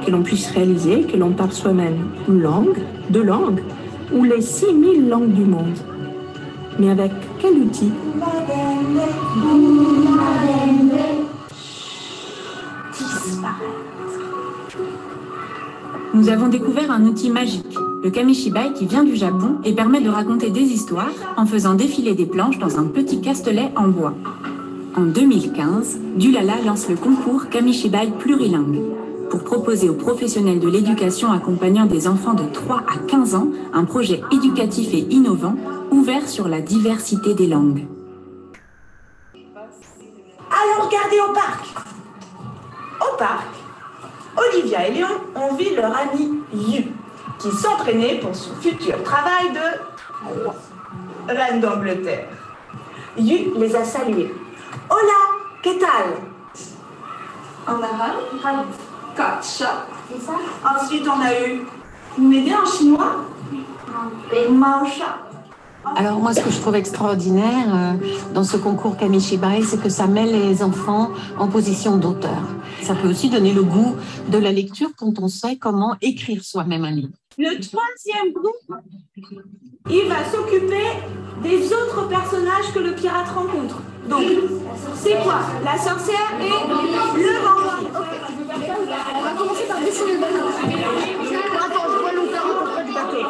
Que l'on puisse réaliser que l'on parle soi-même une langue, deux langues, ou les 6000 langues du monde. Mais avec quel outil? Nous avons découvert un outil magique, le kamishibai, qui vient du Japon et permet de raconter des histoires en faisant défiler des planches dans un petit castelet en bois. En 2015, Dulala lance le concours Kamishibai plurilingue pour proposer aux professionnels de l'éducation accompagnant des enfants de 3 à 15 ans un projet éducatif et innovant ouvert sur la diversité des langues. Allons regarder au parc. Au parc, Olivia et Léon ont vu leur ami Yu, qui s'entraînait pour son futur travail de reine d'Angleterre. Yu les a salués. Hola, ¿qué tal? En arabe, Katcha. C'est ça? Ensuite, on a eu vous m'aidez en chinois? Maosha. Alors moi, ce que je trouve extraordinaire dans ce concours Kamishibai, c'est que ça met les enfants en position d'auteur. Ça peut aussi donner le goût de la lecture quand on sait comment écrire soi-même un livre. Le troisième groupe, il va s'occuper des autres personnages que le pirate rencontre. Donc, c'est quoi? La sorcière et le vampire. On va commencer par dessiner le bateau. Attends, je vois l'auteur à peu près du bateau.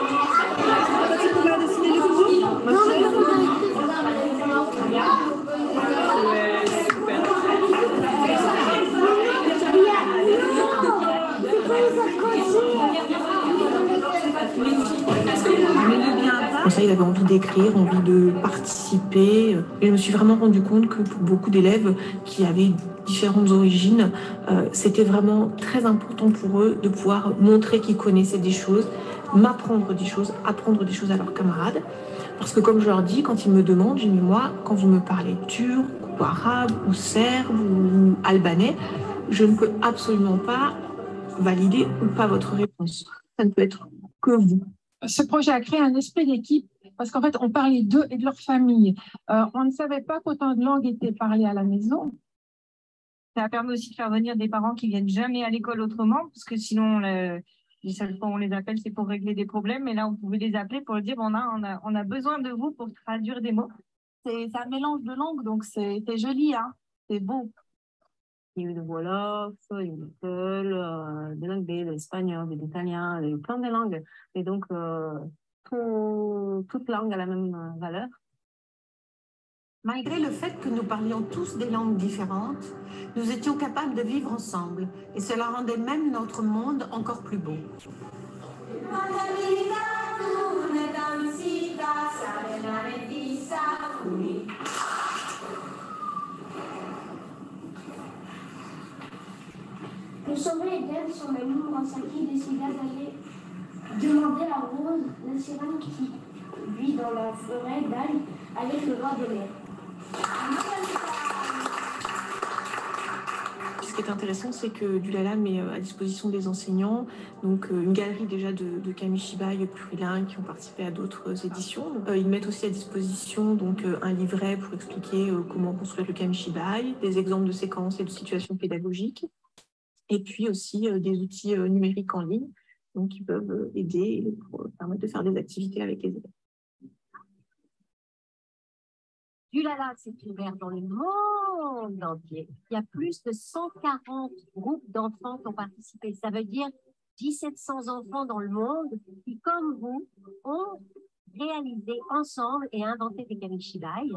Tu vas dessiner le bateau? Non, Ça, il avait envie d'écrire, envie de participer. Et je me suis vraiment rendu compte que pour beaucoup d'élèves qui avaient différentes origines, c'était vraiment très important pour eux de pouvoir montrer qu'ils connaissaient des choses, m'apprendre des choses, apprendre des choses à leurs camarades. Parce que comme je leur dis, quand ils me demandent, j'ai dit, moi, quand vous me parlez turc, ou arabe, ou serbe, ou albanais, je ne peux absolument pas valider ou pas votre réponse. Ça ne peut être que vous. Ce projet a créé un esprit d'équipe parce qu'en fait, on parlait d'eux et de leur famille. On ne savait pas qu'autant de langues étaient parlées à la maison. Ça a permis aussi de faire venir des parents qui viennent jamais à l'école autrement, parce que sinon, les seules fois où on les appelle, c'est pour régler des problèmes. Mais là, on pouvait les appeler pour dire on a besoin de vous pour traduire des mots. C'est un mélange de langues, donc c'est joli, hein. C'est beau. Il y a eu de Wolof, il y a eu de Peul, de l'anglais, de l'espagnol, de l'italien, il y a eu plein de langues. Et donc, toute langue a la même valeur. Malgré le fait que nous parlions tous des langues différentes, nous étions capables de vivre ensemble et cela rendait même notre monde encore plus beau. Le soleil et d'elle sur la lune dans sa qui décida d'aller demander à Rose, la sirène qui vit dans la forêt d'Alles, avec le roi de l'air. Ce qui est intéressant, c'est que Dulala met à disposition des enseignants donc une galerie déjà de kamishibai plurilingues qui ont participé à d'autres éditions. Ils mettent aussi à disposition donc un livret pour expliquer comment construire le kamishibai, des exemples de séquences et de situations pédagogiques, et puis aussi des outils numériques en ligne donc qui peuvent aider pour permettre de faire des activités avec les élèves. Dulala s'est ouvert dans le monde entier. Il y a plus de 140 groupes d'enfants qui ont participé. Ça veut dire 1700 enfants dans le monde qui, comme vous, ont réalisé ensemble et inventé des kamishibai.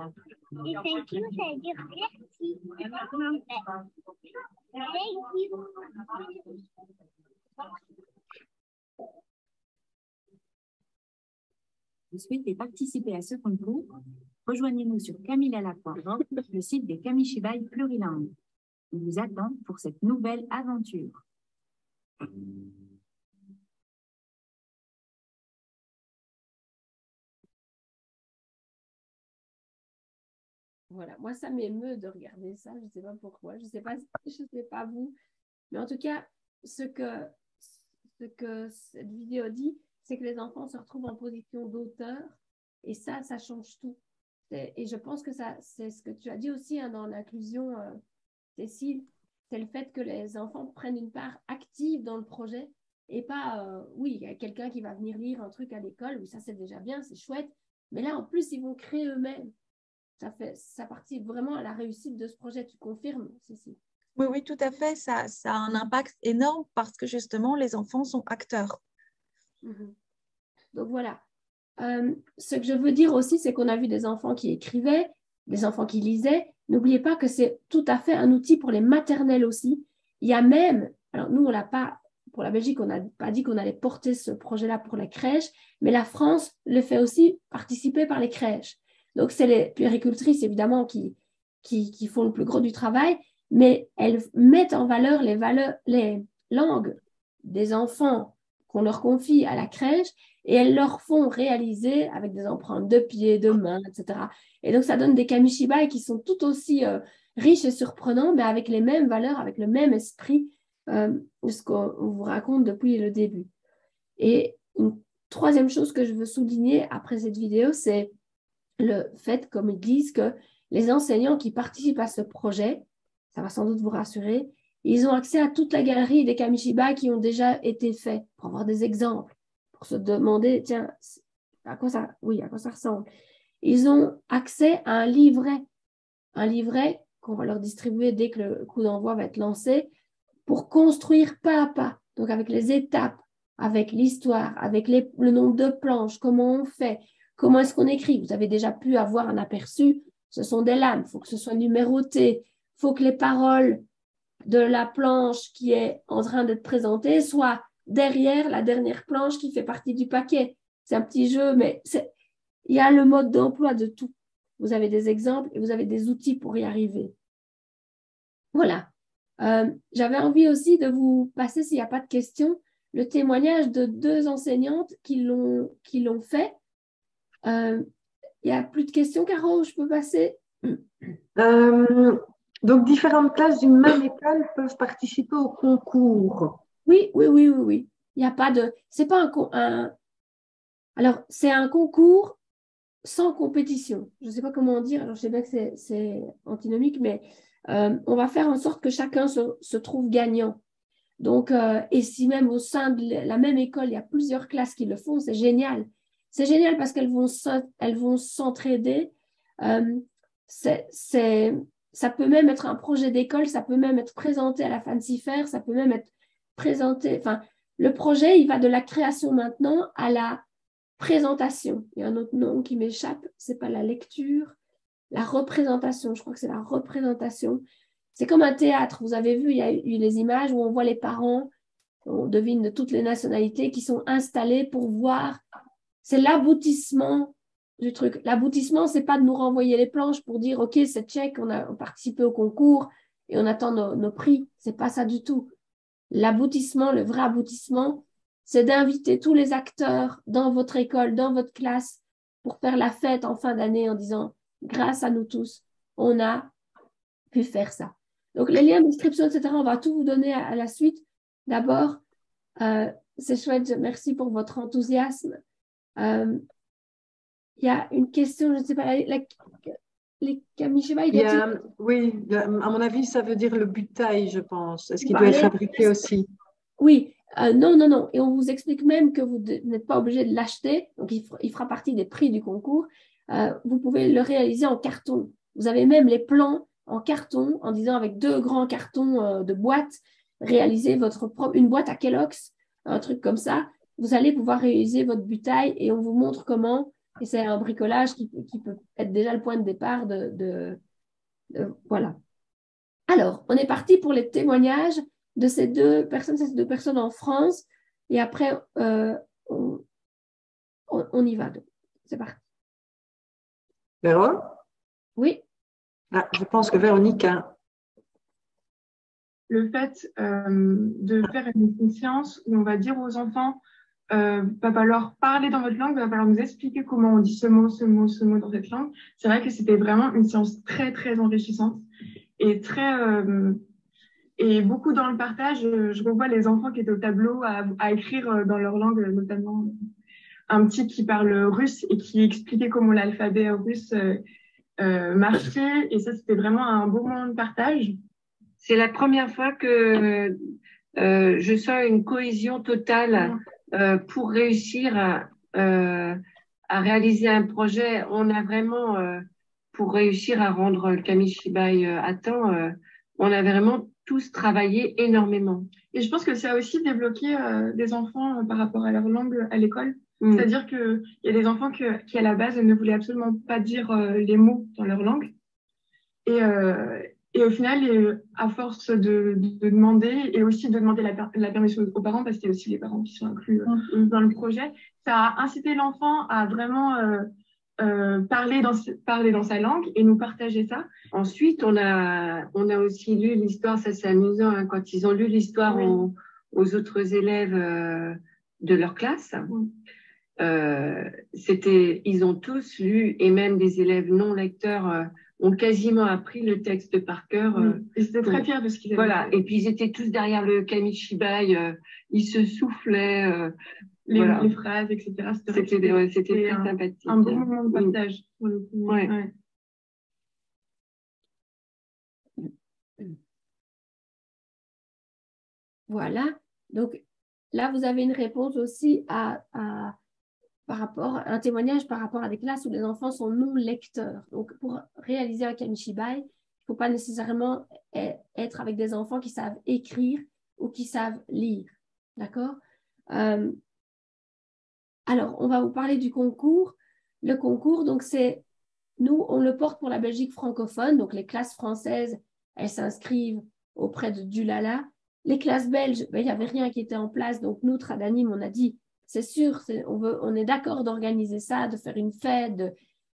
Et thank you, ça veut dire merci. Thank you. Vous souhaitez participer à ce concours? Rejoignez-nous sur camilala.org, le site des Kamishibai plurilingues. On vous attend pour cette nouvelle aventure. Voilà, moi ça m'émeut de regarder ça, je ne sais pas pourquoi, je ne sais pas vous, mais en tout cas, ce que cette vidéo dit, c'est que les enfants se retrouvent en position d'auteur et ça change tout. Et je pense que c'est ce que tu as dit aussi hein, dans l'inclusion, Cécile, c'est le fait que les enfants prennent une part active dans le projet et pas, oui, il y a quelqu'un qui va venir lire un truc à l'école, oui, ça c'est déjà bien, c'est chouette, mais là en plus ils vont créer eux-mêmes. Ça participe vraiment à la réussite de ce projet, tu confirmes, Cécile? Oui, oui, tout à fait. Ça a un impact énorme parce que justement, les enfants sont acteurs. Donc voilà. Ce que je veux dire aussi, c'est qu'on a vu des enfants qui écrivaient, des enfants qui lisaient. N'oubliez pas que c'est tout à fait un outil pour les maternelles aussi. Il y a même, alors nous, on l'a pas, pour la Belgique, on n'a pas dit qu'on allait porter ce projet-là pour les crèches, mais la France le fait aussi participer par les crèches. Donc, c'est les puéricultrices, évidemment, qui font le plus gros du travail, mais elles mettent en valeur les langues des enfants qu'on leur confie à la crèche et elles leur font réaliser avec des empreintes de pieds, de mains, etc. Et donc, ça donne des kamishibai qui sont tout aussi riches et surprenants, mais avec les mêmes valeurs, avec le même esprit, ce qu'on vous raconte depuis le début. Et une troisième chose que je veux souligner après cette vidéo, c'est le fait, comme ils disent, que les enseignants qui participent à ce projet, ça va sans doute vous rassurer, ils ont accès à toute la galerie des kamishibai qui ont déjà été faits, pour avoir des exemples, pour se demander, tiens, à quoi ça ressemble. Ils ont accès à un livret qu'on va leur distribuer dès que le coup d'envoi va être lancé, pour construire pas à pas, donc avec les étapes, avec l'histoire, avec le nombre de planches, comment on fait, comment est-ce qu'on écrit. Vous avez déjà pu avoir un aperçu, ce sont des lames, il faut que ce soit numéroté, il faut que les paroles de la planche qui est en train d'être présentée soient derrière la dernière planche qui fait partie du paquet. C'est un petit jeu, mais il y a le mode d'emploi de tout. Vous avez des exemples et vous avez des outils pour y arriver. Voilà. J'avais envie aussi de vous passer, s'il n'y a pas de questions, le témoignage de 2 enseignantes qui l'ont fait. Il n'y a plus de questions, Caro, je peux passer? Donc, différentes classes d'une même école peuvent participer au concours. Oui. Il n'y a pas de... C'est pas Alors, c'est un concours sans compétition. Je ne sais pas comment dire. Alors, je sais bien que c'est antinomique, mais on va faire en sorte que chacun se trouve gagnant. Donc, et si même au sein de la même école, il y a plusieurs classes qui le font, c'est génial. C'est génial parce qu'elles vont s'entraider. Ça peut même être un projet d'école, ça peut même être présenté à la Fancy Fair, ça peut même être présenté... Enfin, le projet, il va de la création maintenant à la présentation. Il y a un autre nom qui m'échappe, c'est pas la lecture, la représentation. Je crois que c'est la représentation. C'est comme un théâtre. Vous avez vu, il y a eu les images où on voit les parents, on devine de toutes les nationalités qui sont installés pour voir. C'est l'aboutissement du truc. L'aboutissement, c'est pas de nous renvoyer les planches pour dire, OK, c'est check, on a participé au concours et on attend nos prix. C'est pas ça du tout. L'aboutissement, le vrai aboutissement, c'est d'inviter tous les acteurs dans votre école, dans votre classe, pour faire la fête en fin d'année en disant, grâce à nous tous, on a pu faire ça. Donc, les liens d'inscription, etc., on va tout vous donner à la suite. D'abord, c'est chouette, merci pour votre enthousiasme. Il y a une question, je ne sais pas, les kamishibai, oui, à mon avis, ça veut dire le butail, je pense. Est-ce qu'il doit être fabriqué aussi? Oui, non. Et on vous explique même que vous n'êtes pas obligé de l'acheter. Donc, il fera partie des prix du concours. Vous pouvez le réaliser en carton. Vous avez même les plans en carton, en disant avec 2 grands cartons de boîte, réaliser une boîte à Kellogg's, un truc comme ça. Vous allez pouvoir réaliser votre butail et on vous montre comment. Et c'est un bricolage qui peut être déjà le point de départ voilà. Alors, on est parti pour les témoignages de ces 2 personnes en France. Et après, on y va. Donc, C'est parti. Véro? Oui. Ah, je pense que Véronique a... Le fait de faire une séance où on va dire aux enfants, va falloir parler dans votre langue, va falloir nous expliquer comment on dit ce mot dans cette langue. C'est vrai que c'était vraiment une séance très, très enrichissante et et beaucoup dans le partage. Je revois les enfants qui étaient au tableau à écrire dans leur langue, notamment un petit qui parle russe et qui expliquait comment l'alphabet russe marchait. Et ça, c'était vraiment un beau moment de partage. C'est la première fois que je sens une cohésion totale pour réussir à réaliser un projet. On a vraiment, pour réussir à rendre le Kamishibai à temps, on a vraiment tous travaillé énormément. Et je pense que ça a aussi débloqué des enfants par rapport à leur langue à l'école. C'est-à-dire qu'il y a des enfants qui, à la base, ne voulaient absolument pas dire les mots dans leur langue. Et au final, à force de demander et aussi de demander la permission aux parents, parce qu'il y a aussi les parents qui sont inclus dans le projet, ça a incité l'enfant à vraiment parler dans sa langue et nous partager ça. Ensuite, on a aussi lu l'histoire, ça c'est amusant, hein, quand ils ont lu l'histoire aux autres élèves de leur classe. Ils ont tous lu, et même des élèves non lecteurs ont quasiment appris le texte par cœur. Ils étaient très fiers de ce qu'ils avaient fait. Et puis ils étaient tous derrière le Kamishibai, ils se soufflaient les phrases, etc. C'était très sympathique. Un bon moment de partage pour le coup. Ouais. Voilà. Donc là, vous avez une réponse aussi par rapport à un témoignage par rapport à des classes où les enfants sont non lecteurs. Donc, pour réaliser un Kamishibai, il ne faut pas nécessairement être avec des enfants qui savent écrire ou qui savent lire. D'accord? Alors, on va vous parler du concours. Le concours, donc nous, on le porte pour la Belgique francophone. Donc, les classes françaises, elles s'inscrivent auprès de Dulala. Les classes belges, il n'y avait rien qui était en place. Donc, nous, Tradanim, on a dit, c'est sûr, on est d'accord d'organiser ça, de faire une fête,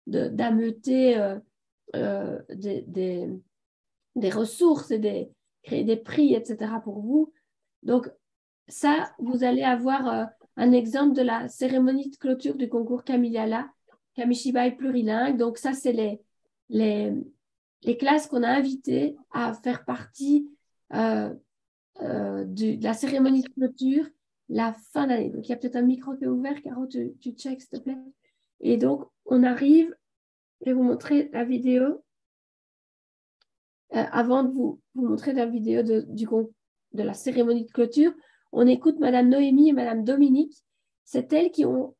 d'ameuter des ressources et créer des prix, etc. pour vous. Donc, ça, vous allez avoir un exemple de la cérémonie de clôture du concours Kamilala, Kamishibai plurilingue. Donc, ça, c'est les classes qu'on a invitées à faire partie de la cérémonie de clôture la fin d'année. Donc, il y a peut-être un micro qui est ouvert. Caro, tu check, s'il te plaît. Et donc, on arrive, je vais vous montrer la vidéo. Avant de vous montrer la vidéo de la cérémonie de clôture, on écoute Madame Noémie et Madame Dominique. C'est elles qui ont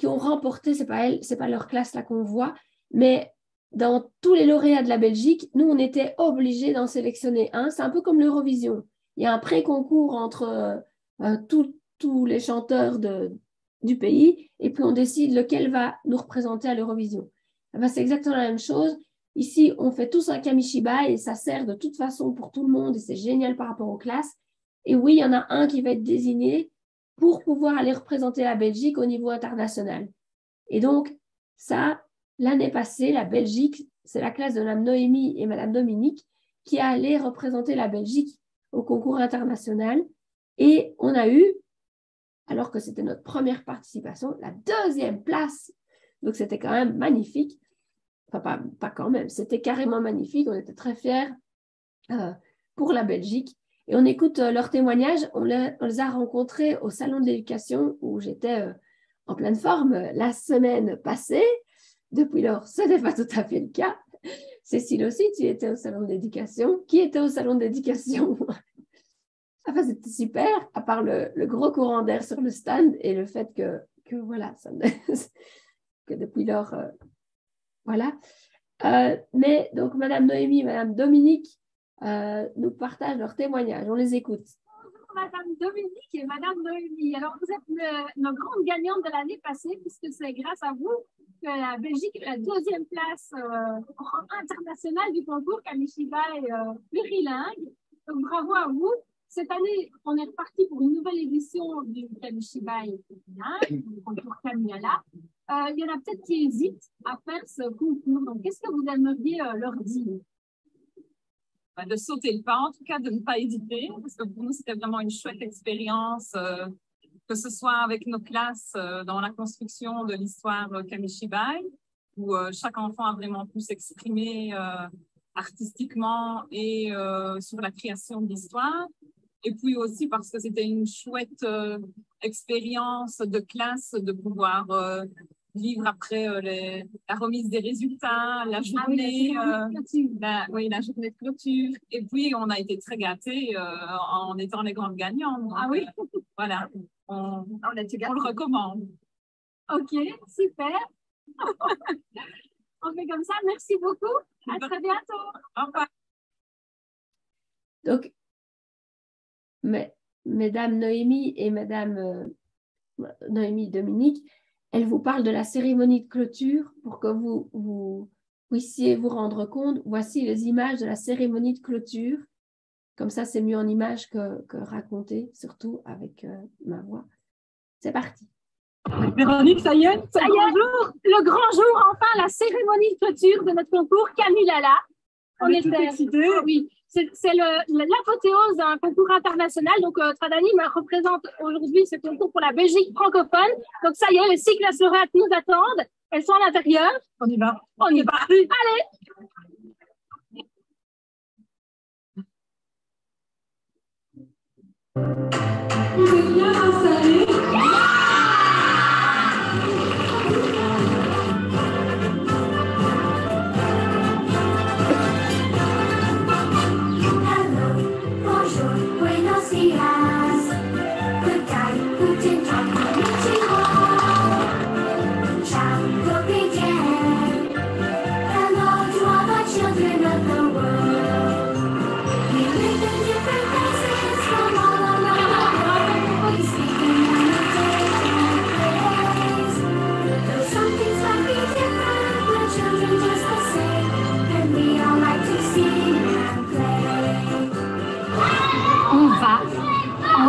remporté, c'est pas leur classe là qu'on voit, mais dans tous les lauréats de la Belgique, nous, on était obligés d'en sélectionner un. C'est un peu comme l'Eurovision. Il y a un pré-concours entre tous les chanteurs du pays et puis on décide lequel va nous représenter à l'Eurovision. C'est exactement la même chose. Ici, on fait tous un Kamishibai et ça sert de toute façon pour tout le monde et c'est génial par rapport aux classes. Et oui, il y en a un qui va être désigné pour pouvoir aller représenter la Belgique au niveau international. Et donc, ça, l'année passée, la Belgique, c'est la classe de Mme Noémie et Mme Dominique qui a allé représenter la Belgique au concours international. Et on a eu, alors que c'était notre première participation, la 2e place. Donc, c'était quand même magnifique. Enfin, pas quand même, c'était carrément magnifique. On était très fiers pour la Belgique. Et on écoute leurs témoignages. On les a rencontrés au Salon de l'éducation où j'étais en pleine forme la semaine passée. Depuis lors, ce n'est pas tout à fait le cas. Cécile aussi, tu étais au Salon de l'éducation. Qui était au Salon de l'éducation? Enfin, c'était super, à part le gros courant d'air sur le stand et le fait que voilà, que depuis lors, voilà. Mais donc, Madame Noémie et Madame Dominique nous partagent leurs témoignages. On les écoute. Bonjour Madame Dominique et Madame Noémie. Alors, vous êtes nos grandes gagnantes de l'année passée puisque c'est grâce à vous que la Belgique est la 2e place internationale du concours Kamishibai plurilingue. Donc, bravo à vous. Cette année, on est reparti pour une nouvelle édition du Kamishibai plurilingue, du concours Camilla. Il y en a peut-être qui hésitent à faire ce concours. Donc, qu'est-ce que vous aimeriez leur dire? De sauter le pas, en tout cas de ne pas hésiter, parce que pour nous, c'était vraiment une chouette expérience, que ce soit avec nos classes dans la construction de l'histoire Kamishibai, où chaque enfant a vraiment pu s'exprimer artistiquement et sur la création de l'histoire. Et puis aussi parce que c'était une chouette expérience de classe de pouvoir vivre après la remise des résultats, la journée, la journée de clôture. Et puis, on a été très gâtés en étant les grandes gagnantes. Donc, oui. Voilà, on le recommande. Ok, super. On fait comme ça. Merci beaucoup. À très bientôt. Au revoir. Donc, Mesdames Noémie et Madame Noémie Dominique, elles vous parlent de la cérémonie de clôture pour que vous puissiez vous rendre compte. Voici les images de la cérémonie de clôture. Comme ça, c'est mieux en image que raconté, surtout avec ma voix. C'est parti. Véronique, ça y est, le grand jour, enfin, la cérémonie de clôture de notre concours Camilala. On était excités. Oui, c'est l'apothéose d'un concours international. Donc, Tradani me représente aujourd'hui ce concours pour la Belgique francophone. Donc, ça y est, les 6 classes lauréates nous attendent. Elles sont à l'intérieur. On y va. On y va. Allez. Vous êtes bien installés?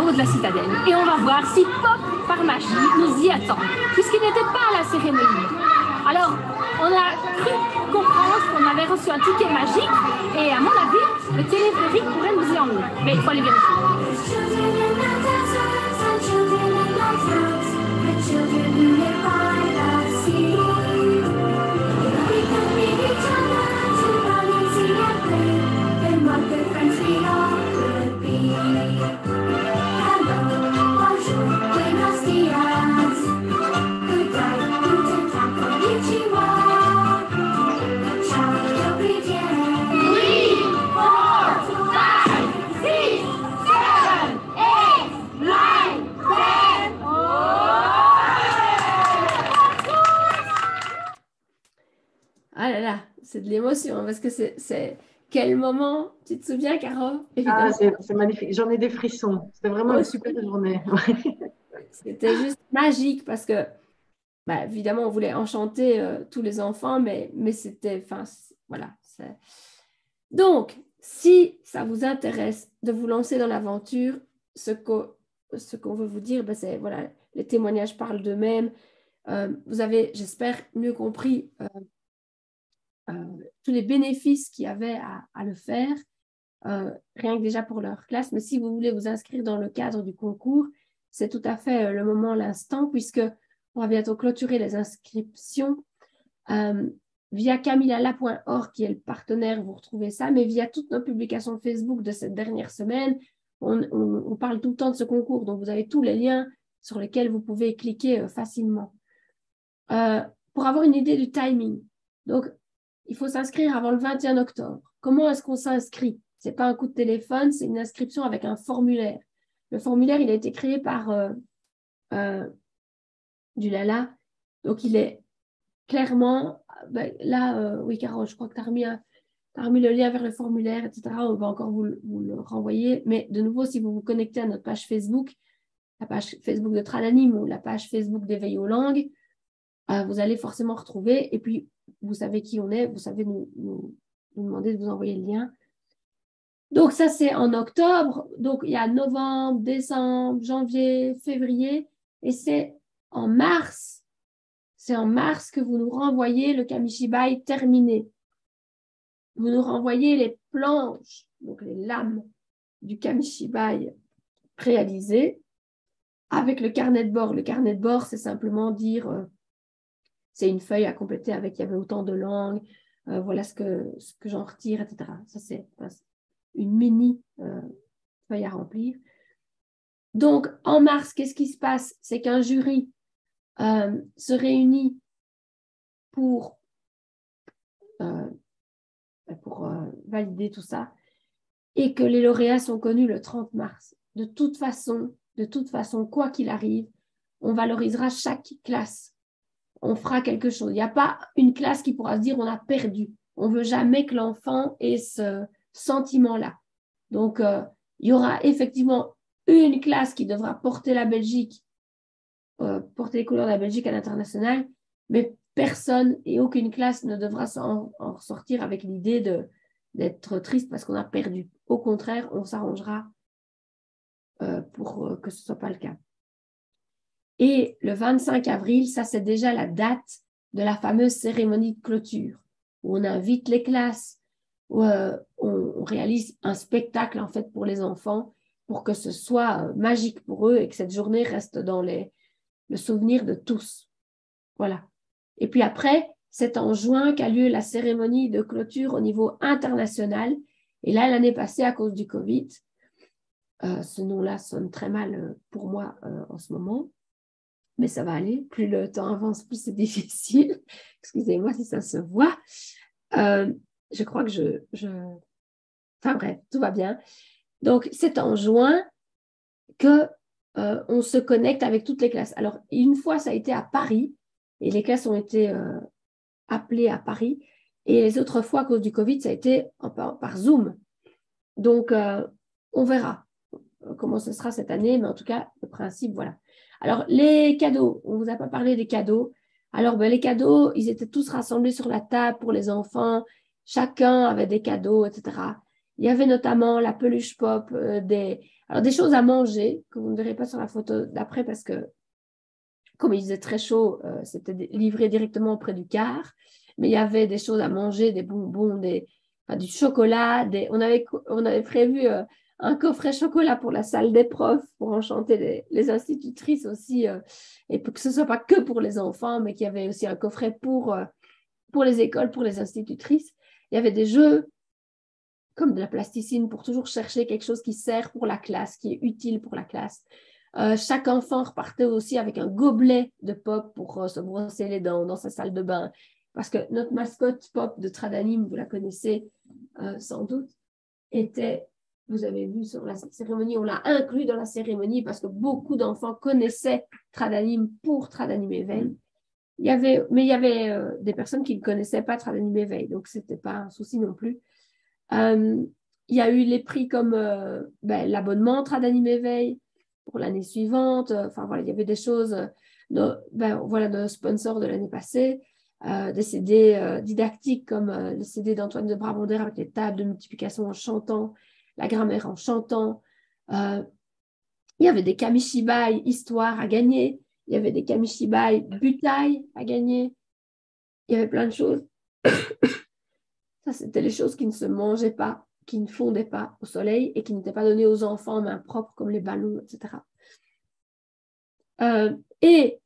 De la citadelle et on va voir si Pop par magie nous y attend puisqu'il n'était pas à la cérémonie. Alors on a cru comprendre qu'on avait reçu un ticket magique et à mon avis le téléphérique pourrait nous y emmener, mais il faut aller vérifier. Ah là là, c'est de l'émotion parce que c'est quel moment, tu te souviens, Caro? Ah, c'est magnifique, j'en ai des frissons, c'était vraiment une super journée. C'était juste magique parce que, évidemment, on voulait enchanter tous les enfants, mais c'était, enfin, voilà. Donc, si ça vous intéresse de vous lancer dans l'aventure, ce qu'on veut vous dire, c'est, voilà, les témoignages parlent d'eux-mêmes. Vous avez, j'espère, mieux compris tous les bénéfices qu'il y avait à le faire, rien que déjà pour leur classe. Mais si vous voulez vous inscrire dans le cadre du concours, c'est tout à fait le moment, l'instant, puisque on va bientôt clôturer les inscriptions via camilala.org, qui est le partenaire, vous retrouvez ça, mais via toutes nos publications Facebook de cette dernière semaine, on parle tout le temps de ce concours, donc vous avez tous les liens sur lesquels vous pouvez cliquer facilement. Pour avoir une idée du timing, donc il faut s'inscrire avant le 21 octobre. Comment est-ce qu'on s'inscrit? Ce n'est pas un coup de téléphone, c'est une inscription avec un formulaire. Le formulaire, il a été créé par Dulala. Donc, il est clairement... oui, Caro, je crois que tu as remis le lien vers le formulaire, etc. On va encore vous le renvoyer. Mais de nouveau, si vous vous connectez à notre page Facebook, la page Facebook de Tradanim ou la page Facebook d'Éveil aux langues, vous allez forcément retrouver. Et puis, vous savez qui on est, vous savez nous demander de vous envoyer le lien. Donc, ça, c'est en octobre. Donc, il y a novembre, décembre, janvier, février. Et c'est en mars c'est en mars que vous nous renvoyez le Kamishibai terminé. Vous nous renvoyez les planches, donc les lames du Kamishibai réalisées avec le carnet de bord. Le carnet de bord, c'est simplement dire, c'est une feuille à compléter avec, il y avait autant de langues, voilà ce que j'en retire, etc. Ça, c'est une mini feuille à remplir. Donc, en mars, qu'est-ce qui se passe? C'est qu'un jury se réunit pour valider tout ça et que les lauréats sont connus le 30 mars. De toute façon, quoi qu'il arrive, on valorisera chaque classe. On fera quelque chose. Il n'y a pas une classe qui pourra se dire on a perdu. On ne veut jamais que l'enfant ait ce sentiment-là. Donc, il y aura effectivement une classe qui devra porter la Belgique, porter les couleurs de la Belgique à l'international, mais personne et aucune classe ne devra en ressortir avec l'idée d'être triste parce qu'on a perdu. Au contraire, on s'arrangera pour que ce ne soit pas le cas. Et le 25 avril, ça c'est déjà la date de la fameuse cérémonie de clôture, où on invite les classes, où on réalise un spectacle en fait pour les enfants, pour que ce soit magique pour eux et que cette journée reste dans le souvenir de tous. Voilà. Et puis après, c'est en juin qu'a lieu la cérémonie de clôture au niveau international. Et là, l'année passée, à cause du Covid, ce nom-là sonne très mal pour moi en ce moment, mais ça va aller. Plus le temps avance, plus c'est difficile. Excusez-moi si ça se voit. Je crois que Enfin bref, tout va bien. Donc, c'est en juin que on se connecte avec toutes les classes. Alors, une fois, ça a été à Paris, et les classes ont été appelées à Paris, et les autres fois, à cause du Covid, ça a été par Zoom. Donc, on verra comment ce sera cette année, mais en tout cas, le principe, voilà. Alors, les cadeaux, on ne vous a pas parlé des cadeaux. Alors, les cadeaux, ils étaient tous rassemblés sur la table pour les enfants. Chacun avait des cadeaux, etc. Il y avait notamment la peluche pop, des choses à manger que vous ne verrez pas sur la photo d'après parce que, comme il faisait très chaud, c'était livré directement auprès du car. Mais il y avait des choses à manger, des bonbons, du chocolat. On avait prévu un coffret chocolat pour la salle des profs, pour enchanter les institutrices aussi, et pour que ce ne soit pas que pour les enfants, mais qu'il y avait aussi un coffret pour les écoles, pour les institutrices. Il y avait des jeux comme de la plasticine pour toujours chercher quelque chose qui sert pour la classe, qui est utile pour la classe. Chaque enfant repartait aussi avec un gobelet de pop pour se brosser les dents dans sa salle de bain. Parce que notre mascotte pop de Tradanim, vous la connaissez sans doute, vous avez vu sur la cérémonie, on l'a inclus dans la cérémonie parce que beaucoup d'enfants connaissaient Tradanim pour Tradanim Éveil. Il y avait des personnes qui ne connaissaient pas Tradanim Éveil, donc ce n'était pas un souci non plus. Il y a eu les prix comme l'abonnement Tradanim Éveil pour l'année suivante. Enfin voilà, il y avait des choses, nos sponsors de l'année passée, des CD didactiques comme le CD d'Antoine de Brabander avec les tables de multiplication en chantant, la grammaire en chantant. Il y avait des Kamishibai histoire à gagner. Il y avait des Kamishibai butaille à gagner. Il y avait plein de choses. Ça, c'était les choses qui ne se mangeaient pas, qui ne fondaient pas au soleil et qui n'étaient pas données aux enfants en main propre, comme les ballons, etc. Et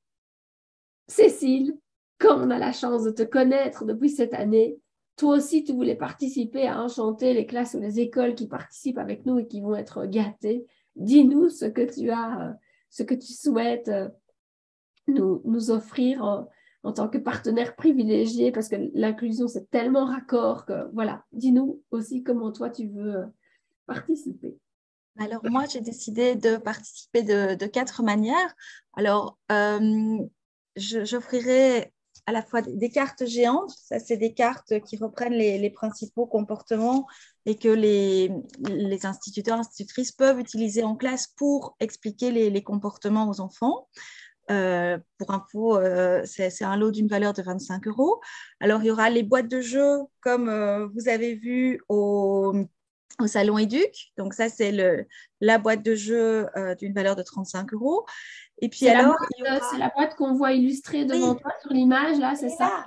Cécile, comme on a la chance de te connaître depuis cette année, toi aussi, tu voulais participer à enchanter les classes ou les écoles qui participent avec nous et qui vont être gâtées. Dis-nous ce que tu souhaites nous offrir en tant que partenaire privilégié, parce que l'inclusion, c'est tellement raccord que, voilà, dis-nous aussi comment toi, tu veux participer. Alors, moi, j'ai décidé de participer de 4 manières. Alors, j'offrirai à la fois des cartes géantes. Ça, c'est des cartes qui reprennent les principaux comportements et que les instituteurs, institutrices peuvent utiliser en classe pour expliquer les comportements aux enfants. Pour info, c'est un lot d'une valeur de 25 €. Alors, il y aura les boîtes de jeux, comme vous avez vu au Salon Éduc. Donc, ça, c'est la boîte de jeux d'une valeur de 35 €. Et puis c'est alors, c'est la boîte qu'on voit illustrée devant toi sur l'image, là, c'est ça?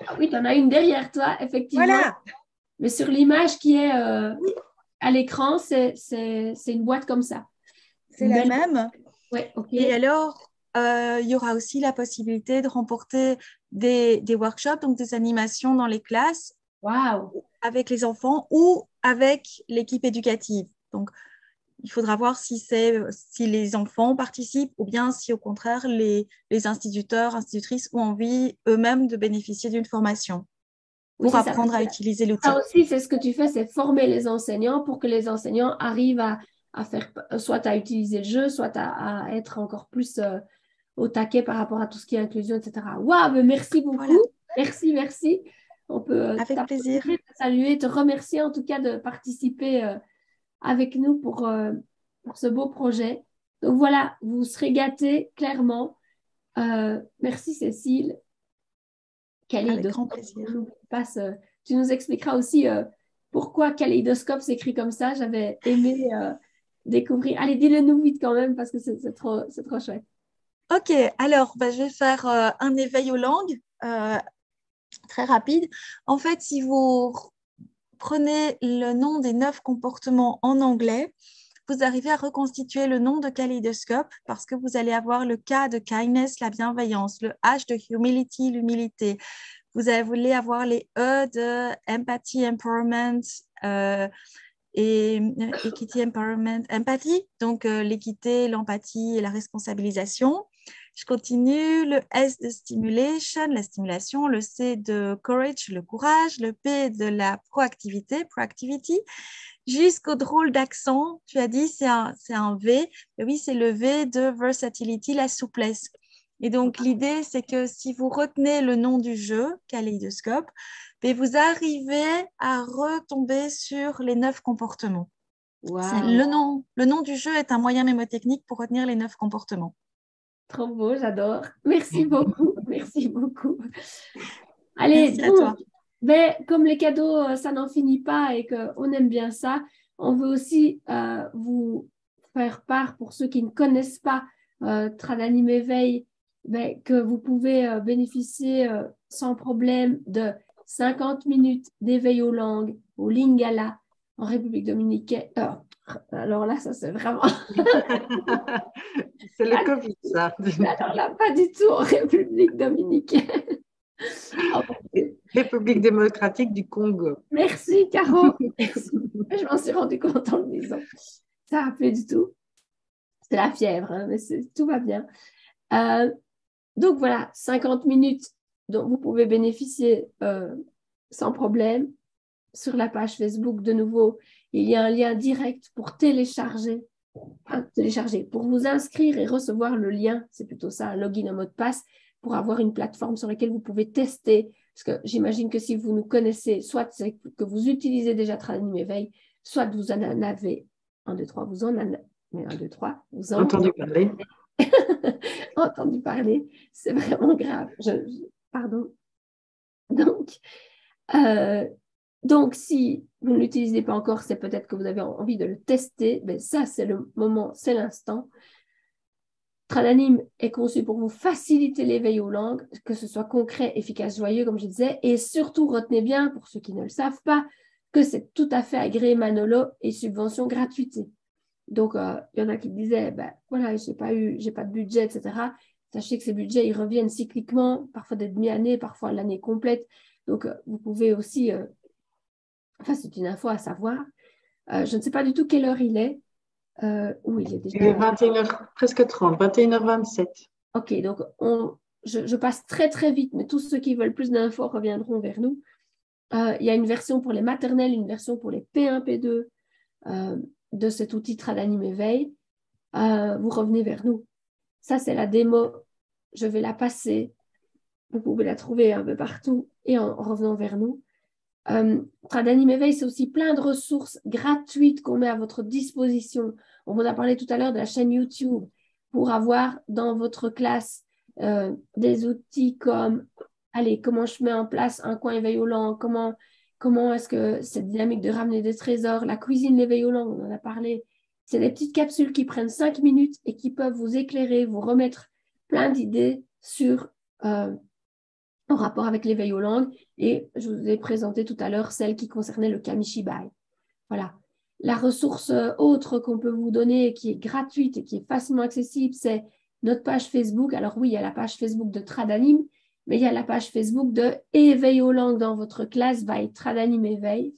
Ah oui, tu en as une derrière toi, effectivement. Voilà. Mais sur l'image qui est à l'écran, c'est une boîte comme ça. C'est la même. Ouais, ok. Et alors, il y aura aussi la possibilité de remporter des workshops, donc des animations dans les classes avec les enfants ou avec l'équipe éducative. Donc, il faudra voir si les enfants participent ou bien si au contraire les instituteurs, institutrices ont envie eux-mêmes de bénéficier d'une formation pour apprendre à utiliser l'outil. Ça aussi, c'est ce que tu fais, c'est former les enseignants pour que les enseignants arrivent à faire, soit à utiliser le jeu, soit à être encore plus au taquet par rapport à tout ce qui est inclusion, etc. Waouh, mais merci beaucoup. Voilà. Merci. On peut avec plaisir te saluer, te remercier en tout cas de participer avec nous pour ce beau projet. Donc voilà, vous serez gâtés, clairement. Merci Cécile. Avec grand plaisir. Tu nous expliqueras aussi pourquoi Kaléidoscope s'écrit comme ça. J'avais aimé découvrir. Allez, dis-le nous vite quand même parce que c'est trop chouette. Ok, alors je vais faire un éveil aux langues très rapide. En fait, si vous prenez le nom des 9 comportements en anglais, vous arrivez à reconstituer le nom de Kaléidoscope parce que vous allez avoir le K de kindness, la bienveillance, le H de humility, l'humilité. Vous allez avoir les E de empathy, empowerment et equity, empowerment, empathy, donc l'équité, l'empathie et la responsabilisation. Je continue, le S de stimulation, la stimulation, le C de courage, le courage, le P de la proactivité, proactivity, jusqu'au drôle d'accent, tu as dit c'est un V, et oui c'est le V de versatility, la souplesse. Et donc l'idée c'est que si vous retenez le nom du jeu, Kaléidoscope, vous arrivez à retomber sur les 9 comportements. Wow. Le nom du jeu est un moyen mémotechnique pour retenir les 9 comportements. Trop beau, j'adore. Merci beaucoup. Merci beaucoup. Allez, merci à toi. Mais comme les cadeaux, ça n'en finit pas et qu'on aime bien ça, on veut aussi vous faire part, pour ceux qui ne connaissent pas Tradanim Éveil, que vous pouvez bénéficier sans problème de 50 minutes d'éveil aux langues au Lingala en République dominicaine. Alors là, ça c'est vraiment... c'est le Covid, ça. Alors là, pas du tout en République dominicaine. République démocratique du Congo. Merci, Caro. Merci. Je m'en suis rendu compte en le disant. Ça n'a plus du tout. C'est la fièvre, hein, mais tout va bien. Donc voilà, 50 minutes dont vous pouvez bénéficier sans problème. Sur la page Facebook, de nouveau, il y a un lien direct pour télécharger, pour vous inscrire et recevoir le lien. C'est plutôt ça, un login, un mot de passe, pour avoir une plateforme sur laquelle vous pouvez tester. Parce que j'imagine que si vous nous connaissez, soit c'est que vous utilisez déjà Tradanim Éveil, soit vous en avez, 1, 2, 3, vous en avez, mais 1, 2, 3, vous en entendu parler. Entendu parler, c'est vraiment grave. Pardon. Donc, si vous ne l'utilisez pas encore, c'est peut-être que vous avez envie de le tester. Mais ça, c'est le moment, c'est l'instant. Tradanim est conçu pour vous faciliter l'éveil aux langues, que ce soit concret, efficace, joyeux, comme je disais. Et surtout, retenez bien, pour ceux qui ne le savent pas, que c'est tout à fait agréé Manolo et subvention gratuité. Donc, il y en a qui disaient, voilà, j'ai pas de budget, etc. Sachez que ces budgets, ils reviennent cycliquement, parfois des demi-années, parfois l'année complète. Donc, vous pouvez aussi... Enfin, c'est une info à savoir. Je ne sais pas du tout quelle heure il est. Où il est déjà. Il est 21h, presque 30, 21h27. Ok, donc je passe très très vite, mais tous ceux qui veulent plus d'infos reviendront vers nous. Il y a une version pour les maternelles, une version pour les P1, P2 de cet outil Tradanim Éveil. Vous revenez vers nous. Ça, c'est la démo. Je vais la passer. Vous pouvez la trouver un peu partout et en revenant vers nous. Tradanim Éveil, c'est aussi plein de ressources gratuites qu'on met à votre disposition. On vous a parlé tout à l'heure de la chaîne YouTube pour avoir dans votre classe des outils comme comment je mets en place un coin éveil aux langues, comment est-ce que cette dynamique de ramener des trésors, la cuisine l'éveil aux langues, on en a parlé, C'est des petites capsules qui prennent 5 minutes et qui peuvent vous éclairer, vous remettre plein d'idées en rapport avec l'éveil aux langues. Et je vous ai présenté tout à l'heure celle qui concernait le Kamishibai. Voilà. La ressource autre qu'on peut vous donner, qui est gratuite et qui est facilement accessible, c'est notre page Facebook. Alors oui, il y a la page Facebook de Tradanim, mais il y a la page Facebook de Éveil aux langues dans votre classe by Tradanim Éveil.